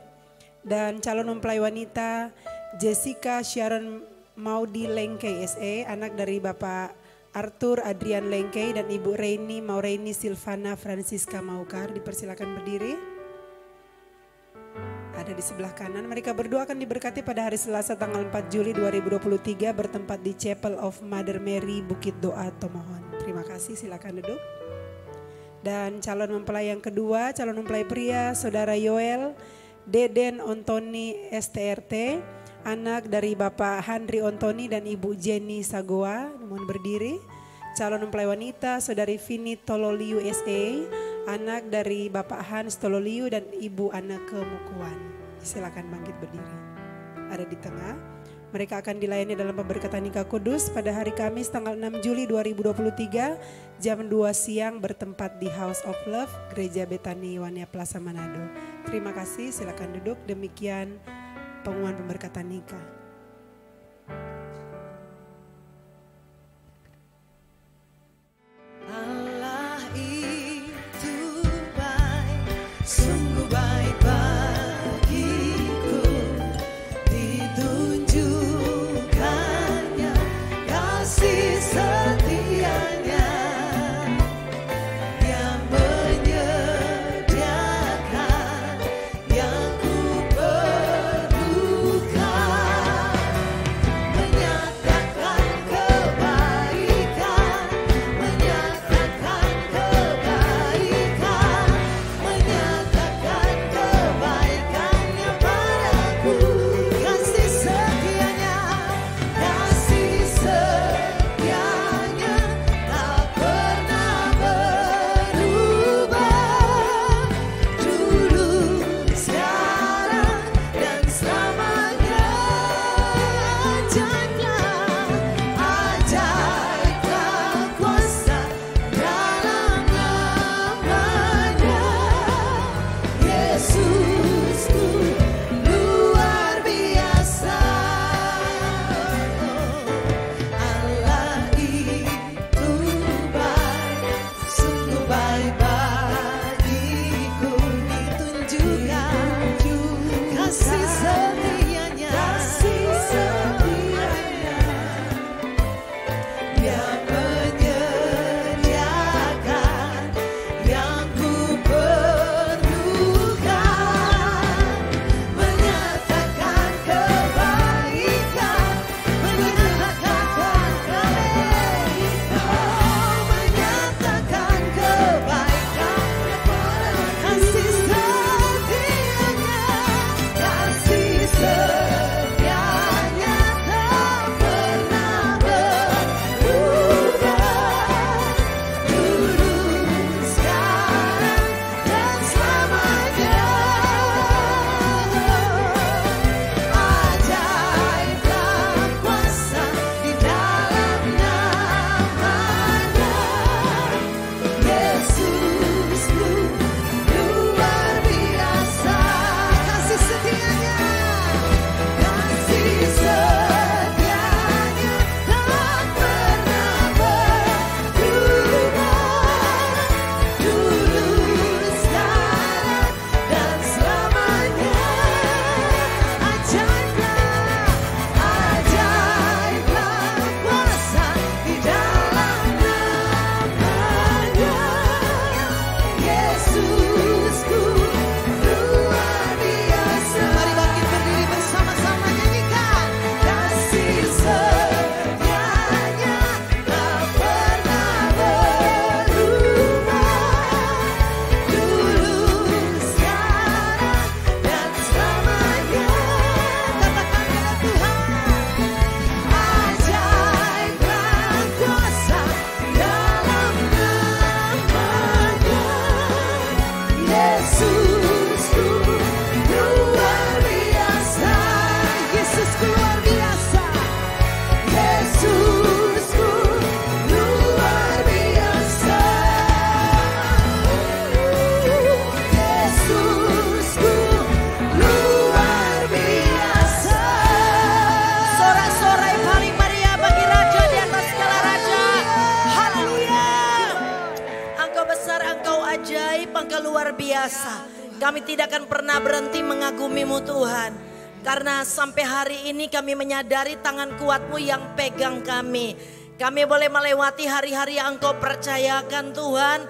Dan calon mempelai wanita Jessica Sharon Maudi Lengkei SE, anak dari Bapak Arthur Adrian Lengkei dan Ibu Reini Maureni Silvana Francisca Maukar. Dipersilakan berdiri. Ada di sebelah kanan. Mereka berdua akan diberkati pada hari Selasa tanggal 4 Juli 2023 bertempat di Chapel of Mother Mary Bukit Doa Tomohon. Terima kasih, silakan duduk. Dan calon mempelai yang kedua, calon mempelai pria Saudara Yoel Deden Ontoni STRT, anak dari Bapak Handri Ontoni dan Ibu Jenny Sagoa. Mohon berdiri. Calon mempelai wanita Saudari Vini Tololiu SE, anak dari Bapak Hans Tololiu dan Ibu Anake Mukuan. Silakan bangkit berdiri. Ada di tengah. Mereka akan dilayani dalam pemberkatan nikah kudus pada hari Kamis tanggal 6 Juli 2023 jam 2 siang bertempat di House of Love, Gereja Betani Wania Plaza Manado. Terima kasih, silakan duduk. Demikian pengumuman pemberkatan nikah. Allah itu baik, sungguh baik bagiku, ditunjukkannya kasih setianya yang menyediakan yang ku perlukan. ajaib, Engkau luar biasa. Kami tidak akan pernah berhenti mengagumi-Mu Tuhan. Karena sampai hari ini kami menyadari tangan kuat-Mu yang pegang kami. Kami boleh melewati hari-hari yang Engkau percayakan Tuhan.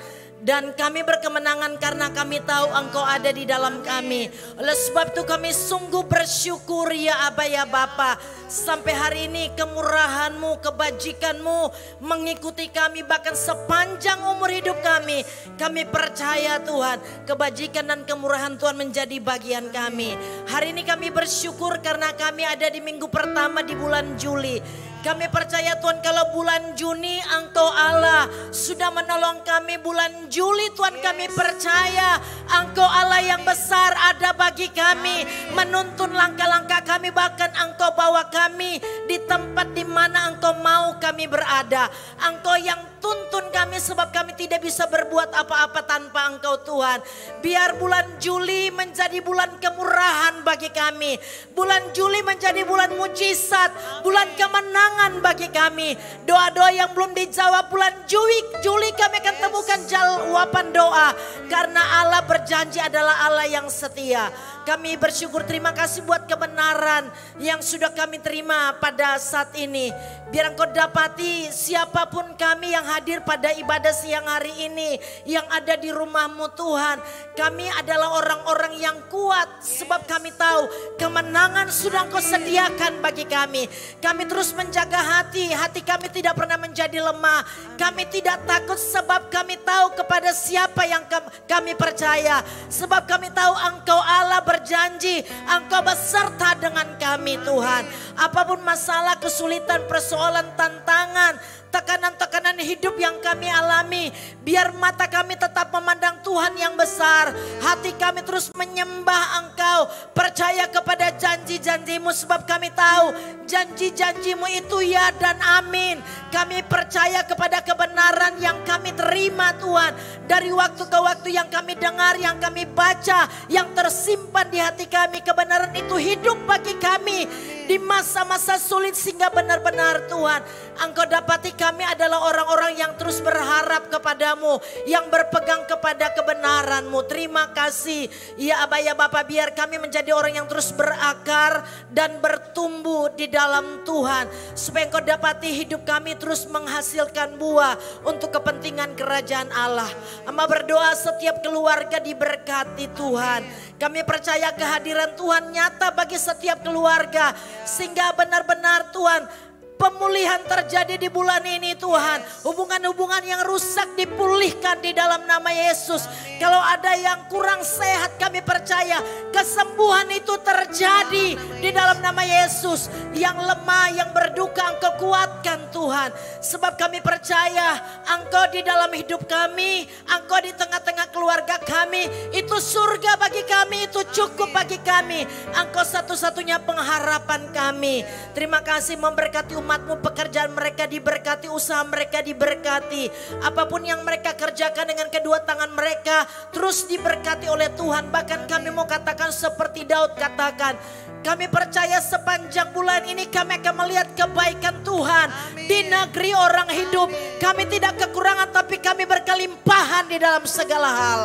Dan kami berkemenangan karena kami tahu Engkau ada di dalam kami. Oleh sebab itu kami sungguh bersyukur ya Aba ya Bapa. Sampai hari ini kemurahan-Mu, kebajikan-Mu mengikuti kami bahkan sepanjang umur hidup kami. Kami percaya Tuhan, kebajikan dan kemurahan Tuhan menjadi bagian kami. Hari ini kami bersyukur karena kami ada di minggu pertama di bulan Juli. Kami percaya Tuhan kalau bulan Juni Engkau Allah sudah menolong kami. Bulan Juli Tuhan kami percaya Engkau Allah yang besar ada bagi kami. Menuntun langkah-langkah kami bahkan Engkau bawa kami di tempat di mana Engkau mau kami berada. Engkau yang tuntun kami sebab kami tidak bisa berbuat apa-apa tanpa Engkau Tuhan. Biar bulan Juli menjadi bulan kemurahan bagi kami. Bulan Juli menjadi bulan mujizat, bulan kemenangan bagi kami. Doa-doa yang belum dijawab bulan Juli kami akan temukan jawaban doa. Karena Allah berjanji adalah Allah yang setia. Kami bersyukur, terima kasih buat kebenaran yang sudah kami terima pada saat ini. Biar Engkau dapati siapapun kami yang hadir pada ibadah siang hari ini. Yang ada di rumah-Mu Tuhan. Kami adalah orang-orang yang kuat. Sebab kami tahu kemenangan sudah Engkau sediakan bagi kami. Kami terus menjaga hati. Hati kami tidak pernah menjadi lemah. Kami tidak takut sebab kami tahu kepada siapa yang kami percaya. Sebab kami tahu Engkau Allah berjanji. Engkau beserta dengan kami Tuhan. Apapun masalah, kesulitan, persoalan, tantangan, tekanan-tekanan hidup yang kami alami. Biar mata kami tetap memandang Tuhan yang besar. Hati kami terus menyembah Engkau. Percaya kepada janji-janji-Mu sebab kami tahu janji-janji-Mu itu ya dan amin. Kami percaya kepada kebenaran yang kami terima Tuhan. Dari waktu ke waktu yang kami dengar, yang kami baca, yang tersimpan di hati kami. Kebenaran itu hidup bagi kami di masa-masa sulit sehingga benar-benar Tuhan Engkau dapati kami adalah orang-orang yang terus berharap kepadamu, yang berpegang kepada kebenaran-Mu. Terima kasih ya Aba ya Bapa, biar kami menjadi orang yang terus berakar dan bertumbuh di dalam Tuhan. Supaya Engkau dapati hidup kami terus menghasilkan buah untuk kepentingan kerajaan Allah. Amba berdoa setiap keluarga diberkati Tuhan. Kami percaya kehadiran Tuhan nyata bagi setiap keluarga. Sehingga benar-benar Tuhan pemulihan terjadi di bulan ini Tuhan. Hubungan-hubungan yang rusak dipulihkan di dalam nama Yesus. Kalau ada yang kurang sehat kami percaya kesembuhan itu terjadi di dalam nama Yesus. Yang lemah, yang berduka Engkau kuatkan Tuhan. Sebab kami percaya Engkau di dalam hidup kami. Engkau di tengah-tengah keluarga kami. Itu surga bagi kami, itu cukup bagi kami. Engkau satu-satunya pengharapan kami. Terima kasih memberkati umat-Mu, pekerjaan mereka diberkati, usaha mereka diberkati. Apapun yang mereka kerjakan dengan kedua tangan mereka terus diberkati oleh Tuhan. Bahkan kami mau katakan seperti Daud katakan, kami percaya sepanjang bulan ini kami akan melihat kebaikan Tuhan. Amin. Di negeri orang hidup. Kami tidak kekurangan tapi kami berkelimpahan di dalam segala hal.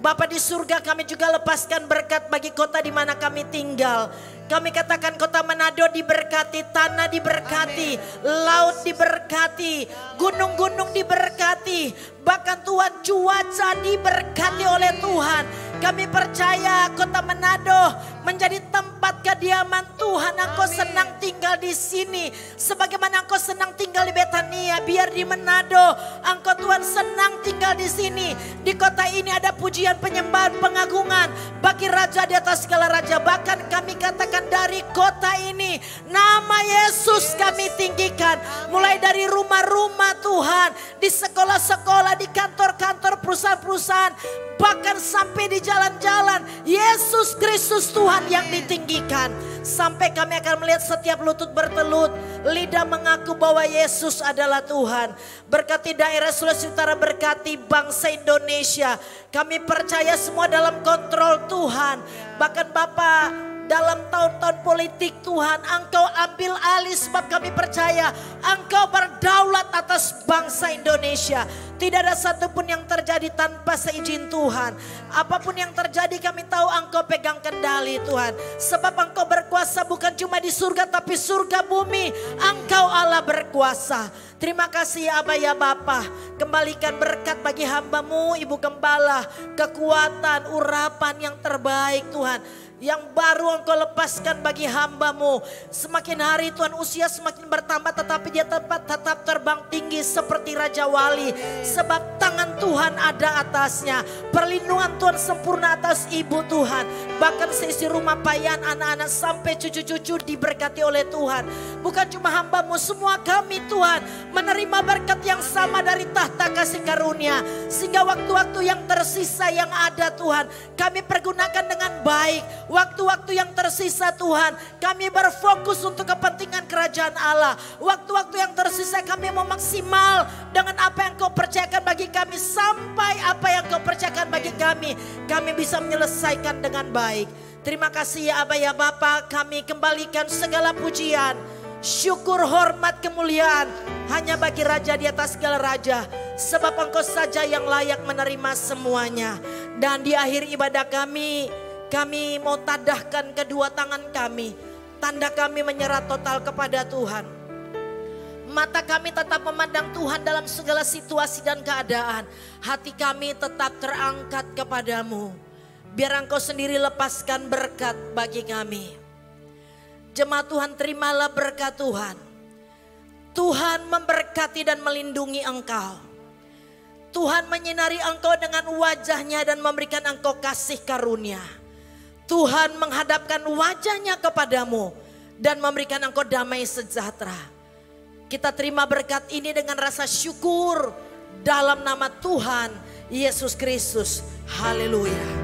Bapa di surga, kami juga lepaskan berkat bagi kota di mana kami tinggal. Kami katakan kota Manado diberkati, tanah diberkati, laut diberkati, gunung-gunung diberkati. Bahkan Tuhan cuaca diberkati oleh Tuhan. Kami percaya kota Manado menjadi tempat kediaman Tuhan. Engkau senang tinggal di sini. Sebagaimana Engkau senang tinggal di Betania. Biar di Manado Engkau Tuhan senang tinggal di sini. Di kota ini ada pujian, penyembahan, pengagungan bagi Raja di atas segala raja. Bahkan kami katakan dari kota ini nama Yesus kami tinggikan. Mulai dari rumah-rumah Tuhan, di sekolah-sekolah, di kantor-kantor, perusahaan-perusahaan, bahkan sampai di jalan-jalan, Yesus Kristus Tuhan yang ditinggikan. Sampai kami akan melihat setiap lutut bertelut, lidah mengaku bahwa Yesus adalah Tuhan. Berkati daerah Sulawesi Utara, berkati bangsa Indonesia. Kami percaya semua dalam kontrol Tuhan. Bahkan Bapa, dalam tahun-tahun politik Tuhan, Engkau ambil alih sebab kami percaya Engkau berdaulat atas bangsa Indonesia. Tidak ada satupun yang terjadi tanpa seizin Tuhan. Apapun yang terjadi kami tahu Engkau pegang kendali Tuhan. Sebab Engkau berkuasa bukan cuma di surga tapi surga bumi. Engkau Allah berkuasa. Terima kasih ya Aba ya Bapa. Kembalikan berkat bagi hamba-Mu Ibu Gembala. Kekuatan, urapan yang terbaik Tuhan. Yang baru Engkau lepaskan bagi hamba-Mu. Semakin hari Tuhan usia semakin bertambah tetapi dia tetap terbang tinggi seperti Raja Wali. Sebab tangan Tuhan ada atasnya. Perlindungan Tuhan sempurna atas ibu Tuhan. Bahkan seisi rumah payan anak-anak sampai cucu-cucu diberkati oleh Tuhan. Bukan cuma hamba-Mu, semua kami Tuhan menerima berkat yang sama dari tahta kasih karunia. Sehingga waktu-waktu yang tersisa yang ada Tuhan kami pergunakan dengan baik. Waktu-waktu yang tersisa Tuhan kami berfokus untuk kepentingan kerajaan Allah. Waktu-waktu yang tersisa kami mau maksimal dengan apa yang Kau percayakan bagi kami. Sampai apa yang Kau percayakan bagi kami bisa menyelesaikan dengan baik. Terima kasih ya Aba ya Bapa. Kami kembalikan segala pujian, syukur, hormat, kemuliaan hanya bagi Raja di atas segala raja. Sebab Engkau saja yang layak menerima semuanya. Dan di akhir ibadah kami mau tadahkan kedua tangan kami. Tanda kami menyerah total kepada Tuhan. Mata kami tetap memandang Tuhan dalam segala situasi dan keadaan. Hati kami tetap terangkat kepadamu. Biar Engkau sendiri lepaskan berkat bagi kami. Jemaat Tuhan, terimalah berkat Tuhan. Tuhan memberkati dan melindungi engkau. Tuhan menyinari engkau dengan wajahnya dan memberikan engkau kasih karunia. Tuhan menghadapkan wajahnya kepadamu dan memberikan engkau damai sejahtera. Kita terima berkat ini dengan rasa syukur dalam nama Tuhan Yesus Kristus. Haleluya.